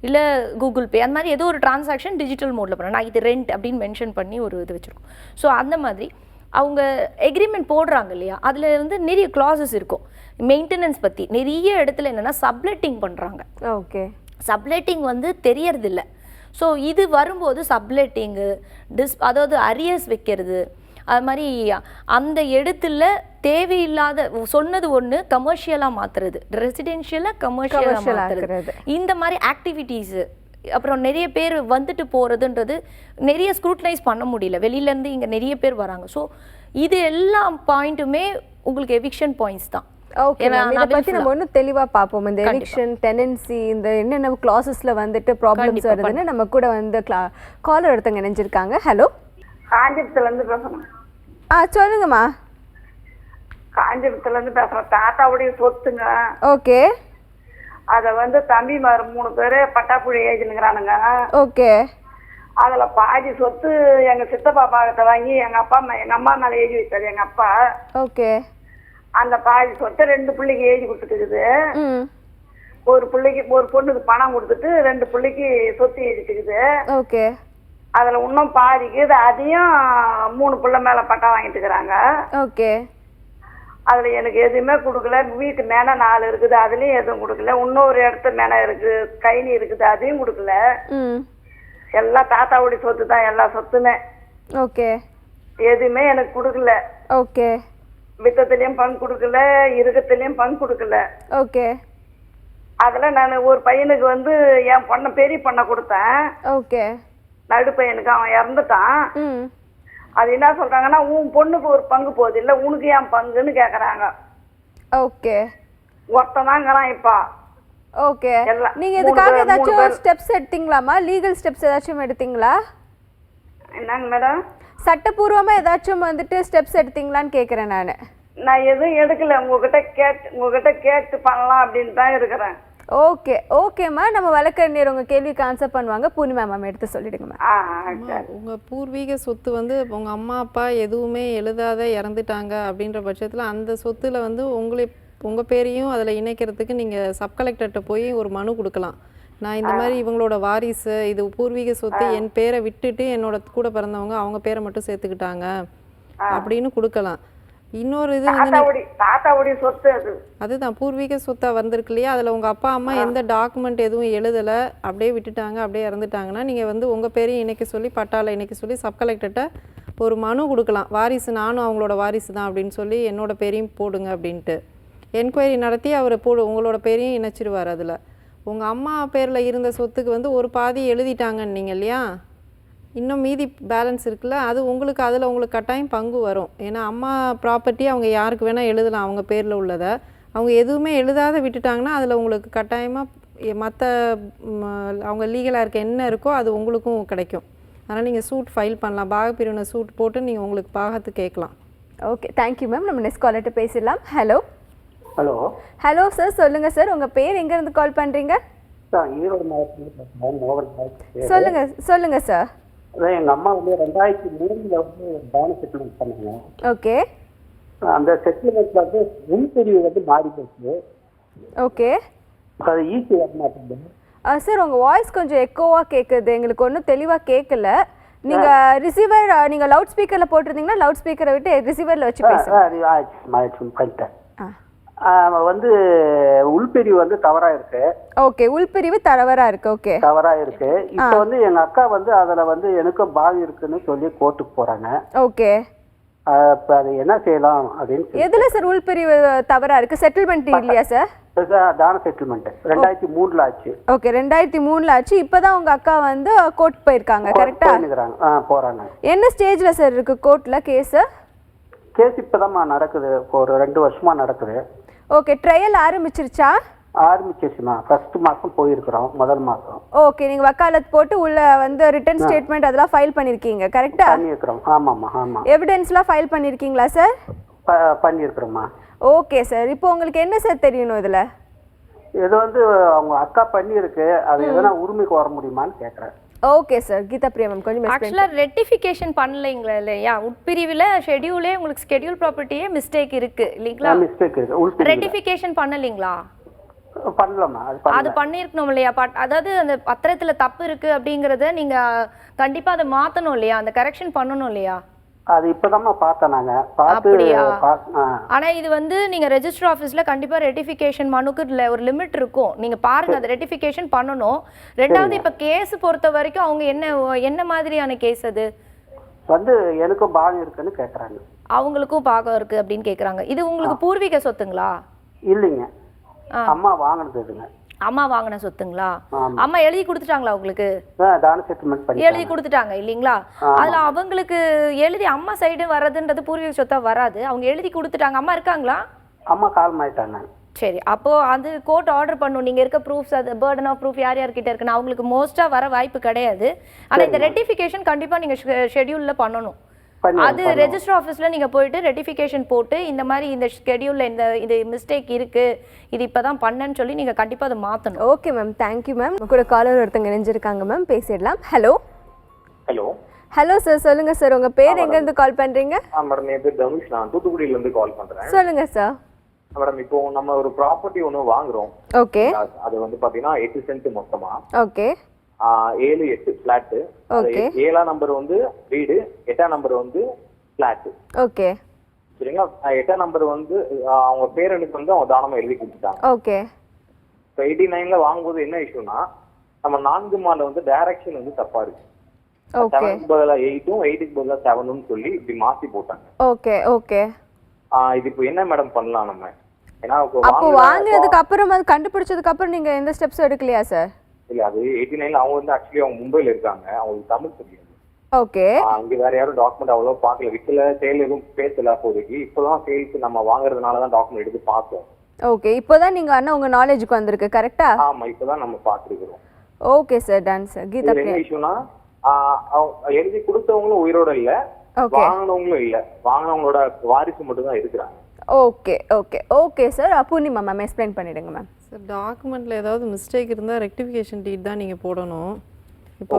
இல்லை கூகுள் பே அந்த மாதிரி ஏதோ ஒரு டிரான்சாக்ஷன் டிஜிட்டல் மோடில் பண்ணேன், நான் இது ரெண்ட் அப்படின்னு மென்ஷன் பண்ணி ஒரு இது வச்சுருக்கோம். ஸோ அந்த மாதிரி அவங்க எக்ரிமெண்ட் போடுறாங்க இல்லையா, அதில் வந்து நிறைய கிளாஸஸ் இருக்கும். மெயின்டெனன்ஸ் பற்றி நிறைய இடத்துல என்னென்னா சப்லெட்டிங் பண்ணுறாங்க. ஓகே, சப்லெட்டிங் வந்து தெரியறதில்ல. ஸோ இது வரும்போது சப்லெட்டிங்கு அதாவது அரியர்ஸ் வைக்கிறது, அது மாதிரி அந்த இடத்துல தேவையில்லாத சொன்னது ஒன்று கமர்ஷியலாக மாற்றுறது, ரெசிடென்ஷியலாக கமர்ஷியலாக மாற்றுறது, இந்த மாதிரி ஆக்டிவிட்டீஸு. அப்புறம் நிறைய பேர் வந்துட்டு போகிறதுன்றது நிறைய ஸ்க்ரூட்டனைஸ் பண்ண முடியல, வெளியிலேருந்து இங்கே நிறைய பேர் வராங்க. ஸோ இது எல்லா பாயிண்ட்டுமே உங்களுக்கு எவிக்ஷன் பாயிண்ட்ஸ் தான். ஓகே, இதை பற்றி நம்ம ஒன்றும் தெளிவாக பார்ப்போம். இந்த எவிக்ஷன், டெனன்சி, இந்த என்னென்ன க்ளாஸஸில் வந்துட்டு ப்ராப்ளம்ஸ் வருதுன்னு நம்ம கூட வந்து காலர் ஒருத்தவங்க இணைஞ்சிருக்காங்க. ஹலோ, காஞ்சிபுரத்துலேருந்து பேசுகிறேன். சொல்லுங்கம்மா. காஞ்சிபுரத்துலேருந்து பேசுகிறேன். தாத்தாவுடைய சொத்துங்க. ஓகே, அதை வந்து தம்பிமார் 3 பேர் பட்டாப்புழி ஏஜினுங்கிறானுங்க. ஓகே, அதில் பாதி சொத்து எங்கள் சித்தப்பா பாகத்தை வாங்கி எங்கள் அம்மா மேலே எழுதி வைத்தாரு எங்கள் அப்பா. ஓகே, அந்த பாதி சொத்தை 2 பிள்ளைக்கு எழுதி கொடுத்துட்டுக்குது. ஒரு பொண்ணுக்கு பணம் கொடுத்துட்டு 2 பிள்ளைக்கு சொத்து எழுதிட்டுக்குது. ஓகே, அதில் இன்னும் பாதிக்கு அதையும் 3 பிள்ளை மேலே பட்டா வாங்கிட்டு இருக்கிறாங்க. ஓகே, அதில் எனக்கு எதுவுமே கொடுக்கல. வீட்டு மேலே 4 இருக்குது, அதுலேயும் எதுவும் கொடுக்கல. இன்னொரு இடத்து மேலே இருக்குது, கைனி இருக்குது, அதையும் கொடுக்கல. எல்லாம் தாத்தாவுடைய சொத்து தான், எல்லா சொத்துமே. ஓகே, எதுவுமே எனக்கு கொடுக்கல. ஓகே, வித்தத்துலேயும் பங்கு கொடுக்கல, இருக்கத்துலேயும் பங்கு கொடுக்கல. ஓகே, அதில் நான் ஒரு பையனுக்கு வந்து என் பொண்ணை பெரிய பொண்ணை கொடுத்தேன். ஓகே, நடு பையனுக்கு அவன் இறந்துட்டான். அது என்ன சொல்றாங்கன்னா, உன் பொண்ணுக்கு ஒரு பங்கு போகுது இல்லை, உனக்கு ஏன் பங்குன்னு கேட்குறாங்க. ஓகே, ஒருத்தனாங்கிறான் இப்போ. ஓகே, நீங்க இதுக்காக ஏதாச்சும் ஸ்டெப்ஸ் எடுத்தீங்களாமா? லீகல் ஸ்டெப்ஸ் ஏதாச்சும் எடுத்தீங்களா? என்னங்க மேடம்? சட்டப்பூர்வமா ஏதாச்சும் வந்துட்டு ஸ்டெப்ஸ் எடுத்தீங்களான்னு கேட்குறேன் நான் எதுவும் எடுக்கல. உங்ககிட்ட கேட்டு பண்ணலாம் அப்படின்னு தான் இருக்கிறேன். ஓகே, ஓகேம்மா. நம்ம வழக்கறிஞர் உங்கள் கேள்விக்கு ஆன்சர் பண்ணுவாங்க. பூர்ணிமா மேம் எடுத்து சொல்லிடுங்க. உங்கள் பூர்வீக சொத்து வந்து உங்கள் அம்மா அப்பா எதுவுமே எழுதாத இறந்துட்டாங்க அப்படின்ற பட்சத்தில் அந்த சொத்துல வந்து உங்கள் பேரையும் அதில் இணைக்கிறதுக்கு நீங்கள் சப் கலெக்டர்கிட்ட போய் ஒரு மனு கொடுக்கலாம். நான் இந்த மாதிரி இவங்களோட வாரிசு, இது பூர்வீக சொத்து, என் பேரை விட்டுட்டு என்னோட கூட பிறந்தவங்க அவங்க பேரை மட்டும் சேர்த்துக்கிட்டாங்க, அப்படின்னு கொடுக்கலாம். இன்னொரு இது வந்து தாத்தாவுடைய சொத்து அது. அதுதான் பூர்வீக சொத்தா வந்திருக்கு இல்லையா, அதில் உங்கள் அப்பா அம்மா எந்த டாக்குமெண்ட் எதுவும் எழுதலை, அப்படியே விட்டுட்டாங்க, அப்படியே இறந்துட்டாங்கன்னா நீங்கள் வந்து உங்கள் பேரையும் இணைக்க சொல்லி பட்டாவில் இணைக்க சொல்லி சப் கலெக்டர்கிட்ட ஒரு மனு கொடுக்கலாம். வாரிசு நானும் அவங்களோட வாரிசு தான் அப்படின்னு சொல்லி என்னோட பேரையும் போடுங்க அப்படின்ட்டு என்கொயரி நடத்தி அவர் உங்களோட பேரையும் இணைச்சிருவார். அதில் உங்கள் அம்மா பேரில் இருந்த சொத்துக்கு வந்து ஒரு பாதி எழுதிட்டாங்கன்னு நீங்கள் இல்லையா, இன்னும் மீதி பேலன்ஸ் இருக்குல்ல, அது உங்களுக்கு அதில் உங்களுக்கு கட்டாயம் பங்கு வரும். ஏன்னா அம்மா ப்ராப்பர்ட்டி அவங்க யாருக்கு வேணால் எழுதலாம் அவங்க பேரில் உள்ளதை. அவங்க எதுவுமே எழுதாத விட்டுட்டாங்கன்னா அதில் உங்களுக்கு கட்டாயமாக மற்ற அவங்க லீகலாக இருக்க என்ன இருக்கோ அது உங்களுக்கும் கிடைக்கும். அதனால் நீங்கள் சூட் ஃபைல் பண்ணலாம், பாகப்பிரிவினை சூட் போட்டு நீங்கள் உங்களுக்கு பாகத்து கேட்கலாம். Okay, thank you ma'am. நம்ம நெக்ஸ்ட் காலர்கிட்ட பேசிடலாம். Hello hello. ஹலோ சார், சொல்லுங்கள் சார், உங்கள் பேர் எங்கேருந்து கால் பண்ணுறீங்க? சார் ஈரோடு மாவட்டத்தில் சொல்லுங்கள் சார். அதான் எங்கள் அம்மா வந்து 2003 வந்து பேங்க் செட்டில்மெண்ட் பண்ணாங்க. ஓகே. அந்த செட்டில்மெண்ட்ல வந்து முன்பிரிவு வந்து மாறி போச்சு. ஓகே. அது ஈஸி வர மாட்டேங்குது. சார் உங்கள் வாய்ஸ் கொஞ்சம் எக்கோவாக கேட்குது, எங்களுக்கு ஒன்றும் தெளிவாக கேட்கல. நீங்கள் ரிசீவர் நீங்கள் லவுட் ஸ்பீக்கரில் போட்டிருந்தீங்கன்னா லவுட் ஸ்பீக்கரை விட்டு ரிசீவரில் வச்சு பேசுங்க. வந்து உள்பிரிவு வந்து தவறா இருக்கு. ஓகே, உள்பிரிவு தவறா இருக்கு. ஓகே, தவறா இருக்கு. இப்போ வந்து எங்க அக்கா வந்து அதுல வந்து எனக்கும் பாவி இருக்குன்னு சொல்லி கோர்ட்டுக்கு போறாங்க. ஓகே. இப்போ அது என்ன செய்யலாம் அப்படின்னு. எதுல சார் உள்பிரிவு தவறா இருக்கு? செட்டில்மெண்ட் இல்லையா சார்? தான செட்டில்மெண்ட் 2003 ஆச்சு. ஓகே, 2003 ஆச்சு. இப்பதான் உங்க அக்கா வந்து கோர்ட் போயிருக்காங்க, கரெக்டா? போறாங்க. என்ன ஸ்டேஜ்ல சார் இருக்கு கோர்ட்ல கேஸ்? கேஸ் இப்பதான் நடக்குது, ஒரு 2 வருஷமா நடக்குது. ஓகே, ட்ரையல் ஆரம்பிச்சிருச்சா? ஆரம்பிச்சிருச்சுமா, ஃபர்ஸ்ட் மாசம் போயிருக்கிறோம், முதல் மாசம். ஓகே, நீங்க வக்காலத் போட்டு உள்ள வந்து ரிட்டன் ஸ்டேட்மெண்ட் அதெல்லாம் ஃபைல் பண்ணிருக்கீங்க, கரெக்டா? பண்ணிருக்கிறோம். ஆமாம்மா, ஆமா. எவிடன்ஸ்லாம் ஃபைல் பண்ணிருக்கீங்களா சார்? பண்ணிருக்கிறோம்மா. ஓகே சார், இப்போ உங்களுக்கு என்ன சார் தெரியணும் இதுல? இது வந்து அவங்க அக்கா பண்ணிருக்கு, அது எதனா உரிமைக்கு வர முடியுமான்னு கேட்கறேன். Okay sir, Geetha Priya ma'am கொஞ்சம் ஆக்சுவலா ரெட்டிஃபிகேஷன் பண்ணலைங்களா இல்லையா? உட்பிரிவில் ஷெட்யூலே உங்களுக்கு ஸ்கெட்யூல் ப்ராப்பர்ட்டியே மிஸ்டேக் இருக்கு இல்லைங்களா? மிஸ்டேக் இருக்கு. ரெட்டிஃபிகேஷன் பண்ணலீங்களா? பண்ணலாமா? அது பண்ணிருக்கணும் இல்லையா? அதாவது அந்த பத்திரத்துல தப்பு இருக்கு அப்படிங்கறத நீங்க கண்டிப்பா அதை மாத்தணும் இல்லையா? அந்த கரெக்ஷன் பண்ணணும் இல்லையா? அது இப்பதான் பார்த்தேன் நாங்க. ஆனா இது வந்து நீங்க ரெஜிஸ்டர் ஆபீஸ்ல கண்டிப்பா ரெட்டிஃபிகேஷன் மனுக்கு ஒரு லிமிட் இருக்கும். நீங்க பாருங்க, அது ரெட்டிஃபிகேஷன் பண்ணணும். ரெண்டாவது இப்ப கேஸ் பொறுத்த வரைக்கும் அவங்க என்ன மாதிரியான கேஸ் அது வந்து எனக்கும் பாகம் இருக்குன்னு கேக்குறாங்க. அவங்களுக்கும் பாகம் இருக்கு அப்படின்னு கேக்குறாங்க. இது உங்களுக்கு பூர்வீக சொத்துங்களா? இல்லைங்க, அம்மா வாங்கினதுங்க. அம்மா வாங்கின சொத்துங்களா? அம்மா எழுதி கொடுத்துட்டாங்களா உங்களுக்கு? தான செட்டில்மெண்ட் பண்ணி எழுதி கொடுத்துட்டாங்க இல்லீங்களா? அதுல அவங்களுக்கு எழுதி அம்மா சைடு வர்றதுன்றது பூர்வீக சொத்தா வராது. அவங்க எழுதி கொடுத்துட்டாங்க. அம்மா இருக்காங்களா? அம்மா காலமாயிட்டாங்க. சரி, அப்போ அது கோர்ட் ஆர்டர் பண்ணும். நீங்க இருக்க ப்ரூஃப்ஸ், அது பர்டன் ஆஃப் ப்ரூஃப் யார் யார்கிட்ட இருக்குன்னு அவங்களுக்கு மோஸ்டா வர வாய்ப்பு கிடையாது. ஆனா இந்த ரெட்டிஃபிகேஷன் கண்டிப்பா நீங்க ஷெட்யூல்ல பண்ணணும். அது ரெஜிஸ்டர் ஆஃபீஸ்ல நீங்க போயிட்டு ரெட்டிஃபிகேஷன் போட்டு இந்த மாதிரி இந்த ஷெட்யூல்ல இது மிஸ்டேக் இருக்கு, இது இப்பதான் பண்ணேன்னு சொல்லி நீங்க கண்டிப்பா அதை மாத்தணும். Okay ma'am, thank you ma'am. கூட காலர் ஒருத்தங்க இணைஞ்சிருக்காங்க மேம், பேசிடலாம். ஹலோ. ஹலோ. ஹலோ சார், சொல்லுங்க சார், உங்க பேர் எங்க இருந்து கால் பண்றீங்க? மேடம் என் பேர் தனுஷ், நான் தூத்துக்குடியில இருந்து கால் பண்றேன். சொல்லுங்க சார். மேடம் இப்போ நம்ம ஒரு ப்ராப்பர்ட்டி ஒன்று வாங்குறோம். ஓகே. அது வந்து பாத்தீங்கன்னா 8 சென்ட் மொத்தமா. ஓகே. 7-8 பிளாட். 7ஆம் நம்பர் வந்து வீடு, 8ஆம் நம்பர் வந்து பிளாட். ஓகே. சரிங்களா? 8ஆம் நம்பர் வந்து அவங்க பேரனுக்கு வந்து அவங்க தானமா எழுதி கொடுத்துட்டாங்க. ஓகே. இப்போ 89ல வாங்கும்போது என்ன இஷ்யூனா, நம்ம 4 மால வந்து டைரக்ஷன் வந்து தப்பா இருக்கு. 7க்கு பதிலா 8ம் 8க்கு பதிலா 7ம் சொல்லி இப்படி மாத்தி போட்டாங்க. ஓகே. ஓகே. இது இப்போ என்ன மேடம் பண்ணலாம் நம்ம? ஏன்னா அப்போ வாங்குனதுக்கு அப்புறம் அது கண்டுபிடிச்சதுக்கு அப்புறம் நீங்க எந்த ஸ்டெப்ஸ் எடுக்கலையா சார்? இல்ல, அது 89ல அவங்க வந்து ஆக்சுவலி அவங்க மும்பைல இருக்காங்க, அவங்களுக்கு தமிழ் தெரியாது. ஓகே. அங்க வேற யாரும் டாக்குமெண்ட் அவ்வளவு பாக்கல, விக்கல, சேல் எதுவும் பேசல அப்போதைக்கு. இப்பதான் சேல்ஸ் நம்ம வாங்குறதுனாலதான் டாக்குமெண்ட் எடுத்து பார்த்தோம். ஓகே, இப்போதான் நீங்க அண்ணா உங்க நாலேஜுக்கு வந்திருக்கு, கரெக்டா? ஆமா, இப்பதான் நம்ம பாத்துருக்கோம். Okay sir, done sir. Geetha என்ன இஷ்யூனா, எழுதி கொடுத்தவங்களும் உயிரோட இல்ல, வாங்கினவங்களும் இல்ல, வாங்கினவங்களோட வாரிசு மட்டும் தான் இருக்கிறாங்க. Okay. Okay. Okay sir, Poornima ma'am explain பண்ணிடுங்க மேம். சார், டாக்குமெண்ட்டில் ஏதாவது மிஸ்டேக் இருந்தால் ரெக்டிஃபிகேஷன் டீட் தான் நீங்கள் போடணும். இப்போ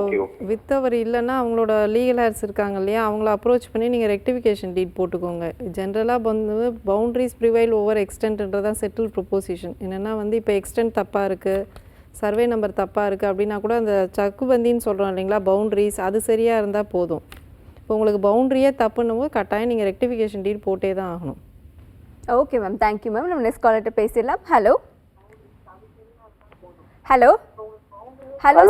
வித்தவர் இல்லைன்னா அவங்களோட லீகல் ஹேர்ஸ் இருக்காங்க இல்லையா, அவங்கள அப்ரோச் பண்ணி நீங்கள் ரெக்டிஃபிகேஷன் டீட் போட்டுக்கோங்க. ஜென்ரலாக வந்து பவுண்ட்ரிஸ் ப்ரிவைல் ஓவர் எக்ஸ்டென்ட்ன்றதான் செட்டில் ப்ரொப்போசிஷன். என்னென்னா வந்து இப்போ எக்ஸ்டென்ட் தப்பாக இருக்குது, சர்வே நம்பர் தப்பாக இருக்குது அப்படின்னா கூட அந்த சக்குபந்தின்னு சொல்கிறோம் இல்லைங்களா, பவுண்ட்ரிஸ் அது சரியாக இருந்தால் போதும். இப்போ உங்களுக்கு பவுண்ட்ரியே தப்புன்னும் போது கட்டாயம் நீங்கள் ரெக்டிஃபிகேஷன் டீட் போட்டே தான் ஆகணும். Okay ma'am, thank you ma'am. நம்ம நெக்ஸ்ட் காலர்கிட்ட பேசிடலாம். Hello hello hello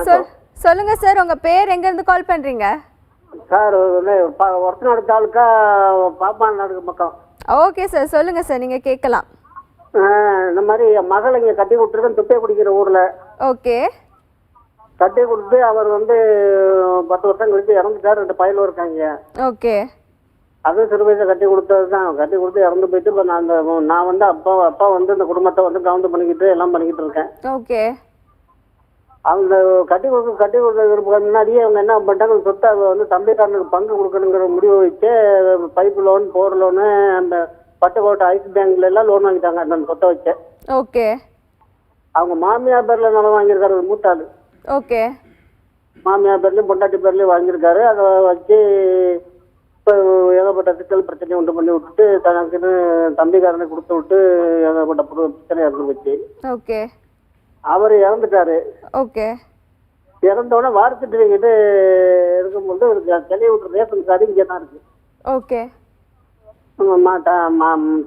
sir. சொல்லுங்க சார், உங்க பேர் எங்க இருந்து கால் பண்றீங்க? சார் ஒருத்தனோட தாலுக்கா பாப்பான் நாடு பக்கம். ஓகே சார், சொல்லுங்க சார், நீங்க கேட்கலாம். இந்த மாதிரி என் மகள் இங்கே கட்டி கொடுத்துருக்கேன் துப்பை குடிக்கிற ஊர்ல. ஓகே. கட்டி கொடுத்து அவர் 10 வருஷம் கழிச்சு இறந்துட்டார். 2 பையலும் இருக்காங்க. ஓகே. அதுவும் சிறு வயசுல கட்டி கொடுத்தது தான். கட்டி கொடுத்து இறந்து போயிட்டு இப்போ நான் அப்பா இந்த குடும்பத்தை கவுண்ட் பண்ணிக்கிட்டு எல்லாம் பண்ணிக்கிட்டு இருக்கேன். ஓகே. அவங்க கட்டி கொடுக்கறதுக்கு முன்னாடியே அவங்க என்ன பண்ணிட்டாங்க, சொத்தை தம்பிக்காரனுக்கு பங்கு கொடுக்கணுங்கிற முடிவு வச்சு பைப் லோன், போர் லோனு, அந்த பட்டுக்கோட்டை ஐஸ் பேங்க்ல எல்லாம் லோன் வாங்கிட்டாங்க அந்த சொத்தை வச்சு. ஓகே. அவங்க மாமியார் பேர்ல நிலம் வாங்கியிருக்காரு ஒரு மூத்தாள். ஓகே. மாமியார் பேர்லயும் பொண்டாட்டி பேர்லயும் வாங்கியிருக்காரு. அதை வச்சு இப்போ ஏகப்பட்ட சிக்கல் பிரச்சனையை உண்டு பண்ணி விட்டுட்டு தனக்குன்னு தம்பிக்காரனை கொடுத்து விட்டு ஏகப்பட்ட பிரச்சனை இறந்து போச்சு. ஓகே. அவர் இறந்துட்டாரு. ஓகே. இறந்தோடனே வார்த்துட்டு கிட்ட இருக்கும்போது தெளிய விட்டு ரேஷன் கார்டு இங்கே தான் இருக்கு. ஓகே.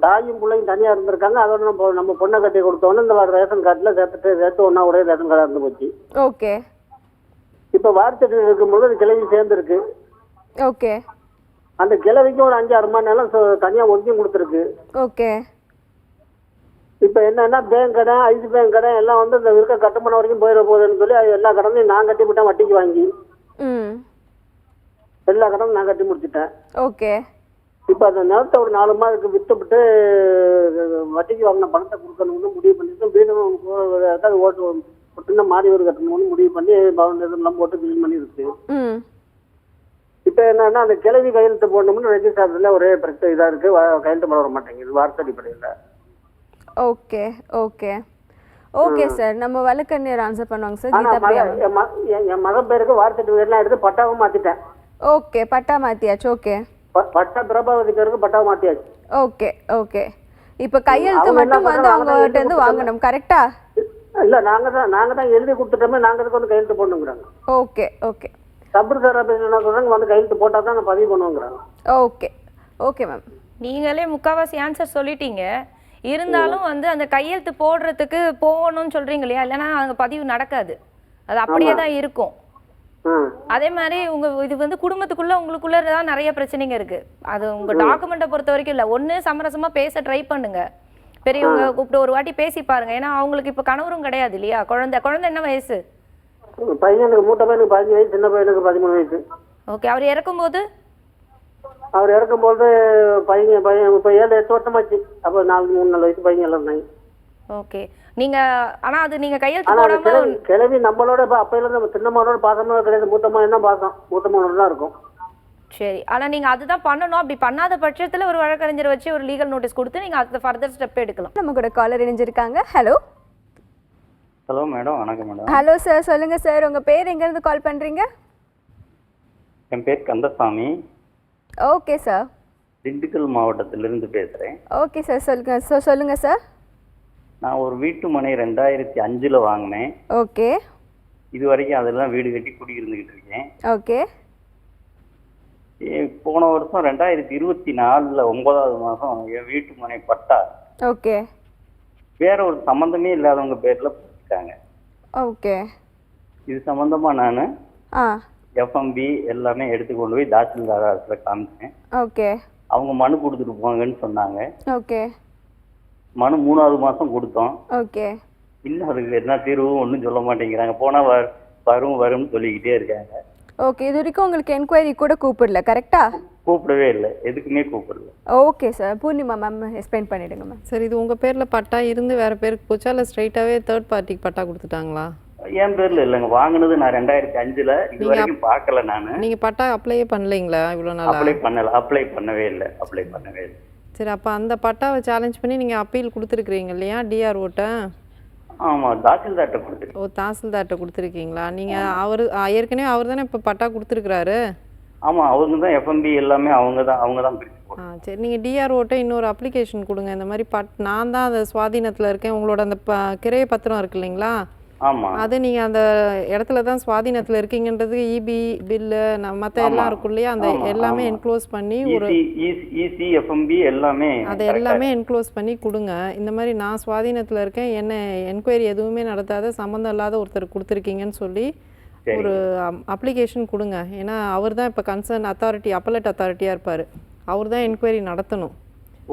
தாயும் பிள்ளையும் தனியா இருந்திருக்காங்க. அதோட நம்ம பொண்ணை கட்டி கொடுத்தோன்னு இந்த ரேஷன் கார்டுல சேர்த்து ஒன்னா ஒரே ரேஷன் கார்டு இருந்து போச்சு. ஓகே. இப்ப வார்த்தை இருக்கும்போது அது கிளவி சேர்ந்துருக்கு. ஓகே. அந்த கிளவிக்கு ஒரு 5-6 மணி நேரம் தனியா ஒதுக்கியும் கொடுத்துருக்கு. ஓகே. இப்ப என்னன்னா பேங்க் கடன், ஐஸ் பேங்க் கடன் எல்லாம் இந்த இருக்க கட்டுமான வரைக்கும் போயிட போகுதுன்னு சொல்லி எல்லா கடனையும் நான் கட்டி விட்டேன் வட்டிக்கு வாங்கி. எல்லா கடனும் நான் கட்டி முடிச்சுட்டேன். ஓகே. இப்ப அந்த நிலத்தை ஒரு 4 மாதத்துக்கு விட்டுவிட்டு வட்டிக்கு வாங்கின பணத்தை கொடுக்கணும்னு முடிவு பண்ணிட்டு வீடு ஓட்டு சின்ன மாடி வீடு கட்டணும்னு முடிவு பண்ணி எல்லாம் போட்டு கிளீன் பண்ணி இருக்கு. இப்ப என்னன்னா அந்த கிளவி கையெழுத்து போடணும்னு ரெஜிஸ்டர்ல ஒரே பிரச்சனை இதா இருக்கு. கையெழுத்து போட வர மாட்டேங்குது வார்த்தை அடிப்படையில். ஓகே. ஓகே. ஓகே சார், நம்ம வழக்கறிஞர் ஆன்சர் பண்ணுவாங்க சார். கீதா பிரியா என் மகன் பேருக்கு வார்த்தை எல்லாம் எடுத்து பட்டாவும் மாத்திட்டேன். ஓகே. பட்டா மாத்தியாச்சு. ஓகே. பட்டா பிரபாவதி பேருக்கு பட்டாவும் மாத்தியாச்சு. ஓகே. ஓகே. இப்ப கையெழுத்து மட்டும் அவங்க கிட்ட இருந்து வாங்கணும், கரெக்டா? இல்ல நாங்க தான் எழுதி கொடுத்துட்டோமே, நாங்க அதுக்கு கையெழுத்து போடணுங்கிறாங்க. ஓகே. ஓகே. சப்ரு சார் என்ன சொல்றாங்க, கையெழுத்து போட்டா தான் நான் பதிவு பண்ணுவோங்கிறாங்க. ஓகே. ஓகே மேம், நீங்களே முக்காவாசி ஆன்சர் சொல்லிட்டீங்க. இருந்தாலும் அந்த கையெழுத்து போடுறதுக்கு போகணும்னு சொல்றீங்க இல்லையா, இல்லைன்னா அங்க பதிவு நடக்காது, அது அப்படியே தான் இருக்கும். அதே மாதிரி இது குடும்பத்துக்குள்ள உங்களுக்குள்ள தான் நிறைய பிரச்சனைங்க இருக்கு. அது உங்க டாக்குமெண்ட்டை பொறுத்த வரைக்கும் இல்ல. ஒண்ணு சமரசமா பேச ட்ரை பண்ணுங்க, பெரியவங்க கூப்பிட்டு ஒரு வாட்டி பேசி பாருங்க. ஏன்னா அவங்களுக்கு இப்ப கணவரும் கிடையாது இல்லையா, குழந்தை என்ன வயசு? பையனுக்கு மூத்த பையனுக்கு 15 வயசு, சின்ன பையனுக்கு 13 வயசு. ஓகே. அவர் இறக்கும்போது பையன் இப்ப 7-8 வருஷமாச்சு. அப்ப 3-4 வயசு பையன் எல்லாம் இருந்தாங்க. ஓகே. நீங்க ஆனா அது நீங்க கையெழுத்து போடாம கிளவி நம்மளோட அப்பையில இருந்து சின்னம்மாவோட பாசமா கிடையாது, மூத்தம்மா என்ன பாசம் மூத்தம்மாவோட தான் இருக்கும். சரி, ஆனா நீங்க அதுதான் பண்ணணும். அப்படி பண்ணாத பட்சத்துல ஒரு வழக்கறிஞர் வச்சு ஒரு லீகல் நோட்டீஸ் கொடுத்து நீங்க அடுத்த ஃபர்தர் ஸ்டெப் எடுக்கலாம். நம்ம கூட காலர் இணைஞ்சிருக்காங்க. Hello hello madam. வணக்கம் மேடம். ஹலோ சார், சொல்லுங்க சார், உங்க பேர் எங்க இருந்து கால் பண்றீங்க? என் பேர் கந்தசாமி. Okay sir. திண்டுக்கல் மாவட்டத்திலிருந்து பேசுறேன். ஓகே சார், சொல்லுங்க சார். நான் ஒரு வீட்டு மனை 2005ல் வாங்கினேன். ஓகே. இது வரைக்கும் அதெல்லாம் வீடு கட்டி குடியிருந்துகிட்டு இருக்கேன். ஓகே. போன வருஷம் 2024ல் 9வது மாதம் என் வீட்டு மனை பட்டா ஓகே வேற ஒரு சம்பந்தமே இல்லாதவங்க பேர்ல போட்டுருக்காங்க. ஓகே. இது சம்பந்தமா நான் ஆ எஃப்எம்பி எல்லாமே எடுத்து கொண்டு போய் தாசில்தார் ஆஃபீஸில் காமிச்சேன். ஓகே. அவங்க மனு கொடுத்துட்டு போங்கன்னு சொன்னாங்க. ஓகே. மனு 3வது மாதம் கொடுத்தோம். ஓகே. இன்னும் அதுக்கு என்ன தீர்வு ஒன்றும் சொல்ல மாட்டேங்கிறாங்க. போனால் வரும்னு சொல்லிக்கிட்டே இருக்காங்க. ஓகே. இது வரைக்கும் உங்களுக்கு என்கொயரி கூட கூப்பிடல, கரெக்டா? கூப்பிடவே இல்லை, எதுக்குமே கூப்பிடல. Okay sir, Poornima ma'am explain பண்ணிடுங்க மேம். சரி, இது உங்கள் பேரில் பட்டா இருந்து வேறு பேருக்கு போச்சா இல்லை ஸ்ட்ரைட்டாகவே தேர்ட் பார்ட்டிக்கு பட்டா கொடுத்துட்டாங்களா? என் பேர்ல இல்லைங்க, வாங்கினது நான் 2005ல். இது வரைக்கும் பார்க்கல. நீங்கள் பட்டா அப்ளையே பண்ணலைங்களா இவ்வளோ நாள்? அப்ளை பண்ணவே இல்லை. சரி, அப்போ அந்த பட்டாவை சேலஞ்ச் பண்ணி நீங்கள் அப்பீல் கொடுத்துருக்குறீங்க இல்லையா டிஆர்ஓட்ட? ஆமாம், தாசில்தார்ட்ட கொடுத்துருக்கேன். ஓ, தாசில்தார்ட்ட கொடுத்துருக்கீங்களா? நீங்கள் ஏற்கனவே அவர் தானே இப்போ பட்டா கொடுத்துருக்குறாரு. ஆமாம், அவங்க தான் எஃப்எம்பி எல்லாமே அவங்க தான் பிரிச்சு போடுறாங்க. சரி, நீங்கள் டிஆர்ஓட்ட இன்னொரு அப்ளிகேஷன் கொடுங்க. இந்த மாதிரி நான் தான் அந்த சுவாதீனத்தில் இருக்கேன், உங்களோட அந்த கிரைய பத்திரம் இருக்கு இல்லைங்களா, ஆமா அது நீங்கள் அந்த இடத்துல தான் சுவாதீனத்தில் இருக்கீங்கன்றது இபி பில்லு மற்ற எல்லாம் இருக்கும் இல்லையா, அந்த எல்லாமே என்க்ளோஸ் பண்ணி ஒரு இசி எஃப்எம்பி எல்லாமே அதை எல்லாமே என்க்ளோஸ் பண்ணி கொடுங்க. இந்த மாதிரி நான் சுவாதீனத்தில் இருக்கேன், என்ன என்கொயரி எதுவுமே நடத்தாத சம்மந்தம் இல்லாத ஒருத்தர் கொடுத்துருக்கீங்கன்னு சொல்லி ஒரு அப்ளிகேஷன் கொடுங்க. ஏன்னா அவர் தான் இப்போ கன்சர்ன் அத்தாரிட்டி, அப்பலட் அத்தாரிட்டியாக இருப்பார், அவர் தான் என்கொயரி நடத்தணும்.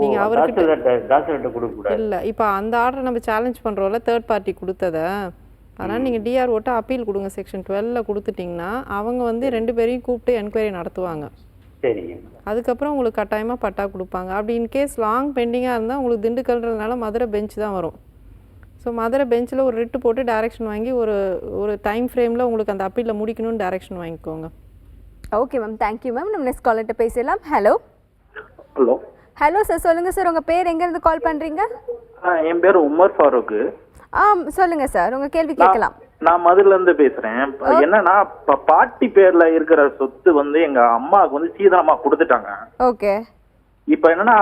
நீங்கள் அவர்கிட்ட இல்லை, இப்போ அந்த ஆர்டரை நம்ம சேலஞ்ச் பண்ணுறோம்ல தேர்ட் பார்ட்டி கொடுத்ததை, அதனால் நீங்கள் டிஆர்ஓட்ட அப்பீல் கொடுங்க. செக்ஷன் 12 கொடுத்துட்டிங்கன்னா அவங்க வந்து 2 பேரையும் கூப்பிட்டு என்கொயரி நடத்துவாங்க. சரிங்க. அதுக்கப்புறம் உங்களுக்கு கட்டாயமாக பட்டா கொடுப்பாங்க. அப்படி இன்கேஸ் லாங் பெண்டிங்காக இருந்தால் உங்களுக்கு திண்டுக்கல்ன்றதுனால மதுரை பெஞ்ச் தான் வரும். ஸோ மதுரை பெஞ்சில் ஒரு ரிட்டு போட்டு டைரக்ஷன் வாங்கி ஒரு டைம் ஃப்ரேமில் உங்களுக்கு அந்த அப்பீலில் முடிக்கணும்னு டைரக்ஷன் வாங்கிக்கோங்க. Okay ma'am, thank you ma'am. நம்ம நெக்ஸ்ட் காலர்கிட்ட பேசலாம். ஹலோ ஹலோ ஹலோ சார், சொல்லுங்கள் சார், உங்கள் பேர் எங்கேருந்து கால் பண்ணுறீங்க? என் பேர் உமர் ஃபாரூக். சொல்லுங்கள் சார், உங்கள் கேள்வி கேட்கலாம். நான் மதுரையில இருந்து பேசுறேன். என்னன்னா பாட்டி பேர்ல இருக்கிற சொத்து வந்து எங்க அம்மாவுக்கு வந்து சீதனமா கொடுத்துட்டாங்க. ஓகே. இப்ப என்னன்னா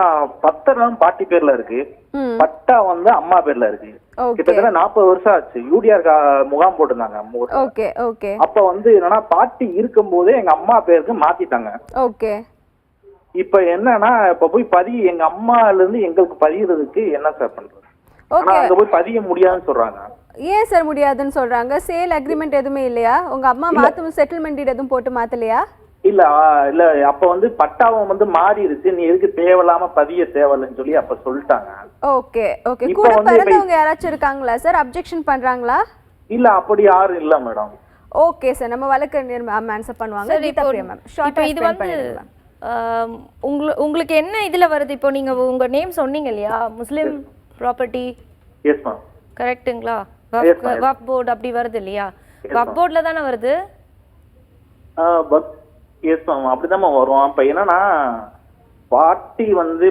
பத்திரம் பாட்டி பேர்ல இருக்கு, பட்டா வந்து அம்மா பேர்ல இருக்கு. கிட்டத்தட்ட 40 வருஷம் ஆச்சு. யூடிஆர் முகாம் போட்டிருந்தாங்க. Okay okay. அப்ப வந்து என்னன்னா பாட்டி இருக்கும் போதே எங்க அம்மா பேருக்கு மாத்திட்டாங்க. ஓகே. இப்ப என்னன்னா இப்ப போய் எங்க அம்மால இருந்து எங்களுக்கு பதிகிறதுக்கு என்ன சார் பண்றது? ஆனா அங்க போய் பதிய முடியாதுன்னு சொல்றாங்க. ஏன் சார் முடியாதுன்னு சொல்றாங்க? சேல் அக்ரிமெண்ட் எதுவுமே இல்லையா? உங்க அம்மா மாத்தும் செட்டில்மெண்ட் டீட் எதுவும் போட்டு மாத்தலையா? இல்ல இல்ல, அப்ப வந்து பட்டாவும் வந்து மாறிடுச்சு, நீ எதுக்கு தேவையில்லாம பதிய தேவையில்லைன்னு சொல்லி அப்ப சொல்லிட்டாங்க. Okay okay. கூட பிறந்தவங்க யாராச்சும் இருக்காங்களா சார்? அப்ஜெக்ஷன் பண்றாங்களா? இல்ல, அப்படி யாரும் இல்ல மேடம். ஓகே சார், நம்ம வழக்கறிஞர் மேம் ஆன்சர் பண்ணுவாங்க. கீதா பிரியா மேம் ஷார்ட்டா இது வந்து உங்களுக்கு என்ன இதுல வருது? இப்போ நீங்க உங்க நேம் சொன்னீங்க இல்லையா, முஸ்லிம் ப்ராப்பர்ட்டி. Yes ma'am. கரெக்ட்டுங்களா? வக்ஃப் போர்டு அப்படி வருது இல்லையா? வக்ஃப் போர்டுல தானே வருது? எஸ் மேம், அப்படிதான் வரும். அப்ப என்னன்னா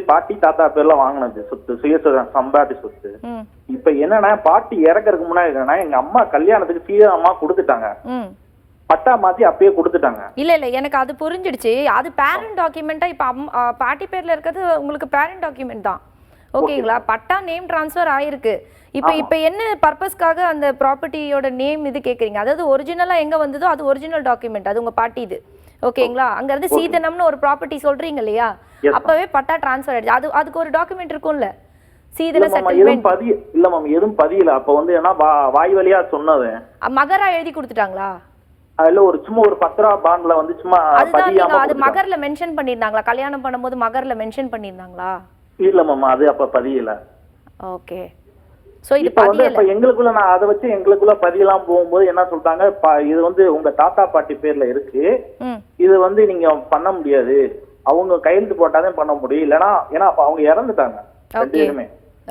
பாட்டி தாத்தா பேர்ல வாங்கினது சொத்து, சம்பாதி சொத்து. இப்ப என்னன்னா பாட்டி இறக்கறதுக்கு முன்னாடி என்னன்னா எங்க அம்மா கல்யாணத்துக்கு சீதனமா கொடுத்துட்டாங்க, பட்டா மாத்தி அப்பயே கொடுத்துட்டாங்க. இல்ல இல்ல, எனக்கு அது புரிஞ்சிடுச்சு. அது பேரண்ட் டாக்குமெண்டா இப்ப பாட்டி பேர்ல இருக்கிறது உங்களுக்கு பேரண்ட் டாக்குமெண்ட் தான். ஓகேங்களா? பட்டா நேம் டிரான்ஸ்ஃபர் ஆயிருக்கு. இப்ப என்ன பர்பஸ்க்காக அந்த ப்ராப்பர்ட்டியோட நேம் இது கேக்குறீங்க? அதாவது ஒரிஜினலா எங்க வந்ததோ அது ஒரிஜினல் டாக்குமெண்ட், அது உங்க பாட்டி இது. ஓகேங்களா? அங்க இருந்து சீதனம்னு ஒரு ப்ராப்பர்ட்டி சொல்றீங்க இல்லையா, அப்பவே பட்டா டிரான்ஸ்ஃபர் ஆயிடுச்சு. அதுக்கு ஒரு டாக்குமெண்ட் இருக்கும்ல, சீதன செட்டில்மெண்ட். இல்ல மேம், எதுவும் பதியல. அப்ப வந்து என்ன வாய் வழியா சொன்னது மகரா எழுதி கொடுத்துட்டாங்களா? அதுல சும்மா ஒரு பத்திரா பாண்ட்ல வந்து சும்மா பதியாம அது மகர்ல மென்ஷன் பண்ணிருந்தாங்களா? கல்யாணம் பண்ணும்போது மகர்ல மென்ஷன் பண்ணிருந்தாங்களா? இல்ல மாமா, அது அப்ப பதியல. ஓகே. சோ இது பதியல. இப்ப எங்களுக்குள்ள நான் அத வச்சு எங்களுக்குள்ள பதியலாம் போகும்போது என்ன சொல்றாங்க, இது வந்து உங்க தாத்தா பாட்டி பேர்ல இருக்கு, இது வந்து நீங்க பண்ண முடியாது, அவங்க கையெழுத்து போட்டாதான் பண்ண முடியும், இல்லனா ஏன்னா அப்ப அவங்க இறந்துட்டாங்க ரெண்டு பேருமே.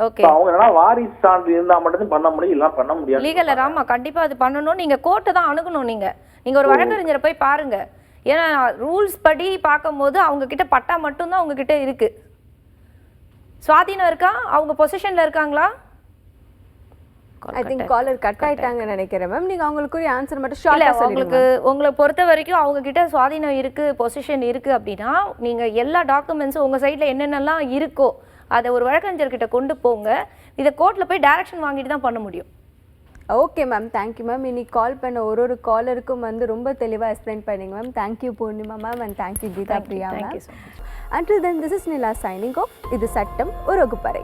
ஓகே. அவங்க என்ன வாரிசு சான்று இருந்தா மட்டும் பண்ண முடியும், இல்லனா பண்ண முடியாது. லீகல் ராமா கண்டிப்பா அது பண்ணனும். நீங்க கோர்ட் தான் அணுகணும். நீங்க ஒரு வழக்கறிஞரை போய் பாருங்க. ஏன்னா ரூல்ஸ் படி பாக்கும்போது அவங்க கிட்ட பட்டா மட்டும் தான் அவங்க கிட்ட இருக்கு. சுவாதீனம் இருக்கா? அவங்க பொசிஷன்ல இருக்காங்களா? ஐ திங்க் காலர் கட் ஆயிட்டாங்க நினைக்கிறேன் மேம். நீங்க அவங்களுக்கு ஆன்சர் மட்டும் ஷார்ட்டா சொல்லுங்க. உங்களை பொறுத்த வரைக்கும் அவங்க கிட்ட சுவாதீனம் இருக்கு, பொசிஷன் இருக்கு அப்படின்னா நீங்க எல்லா டாக்குமெண்ட்ஸும் உங்க சைடுல என்னென்னலாம் இருக்கோ அதை ஒரு வழக்கறிஞர் கிட்ட கொண்டு போங்க. இதை கோர்ட்ல போய் டைரக்ஷன் வாங்கிட்டு தான் பண்ண முடியும். Okay ma'am, thank you ma'am. இன்னைக்கு கால் பண்ண ஒரு காலருக்கும் வந்து ரொம்ப தெளிவாக எக்ஸ்பிளைன் பண்ணீங்க ma'am. Thank you Poornima ma'am and thank you Geetha Priya ma'am. Until then, this is Nila signing off. இது சட்டம் ஒரு வகுப்பறை.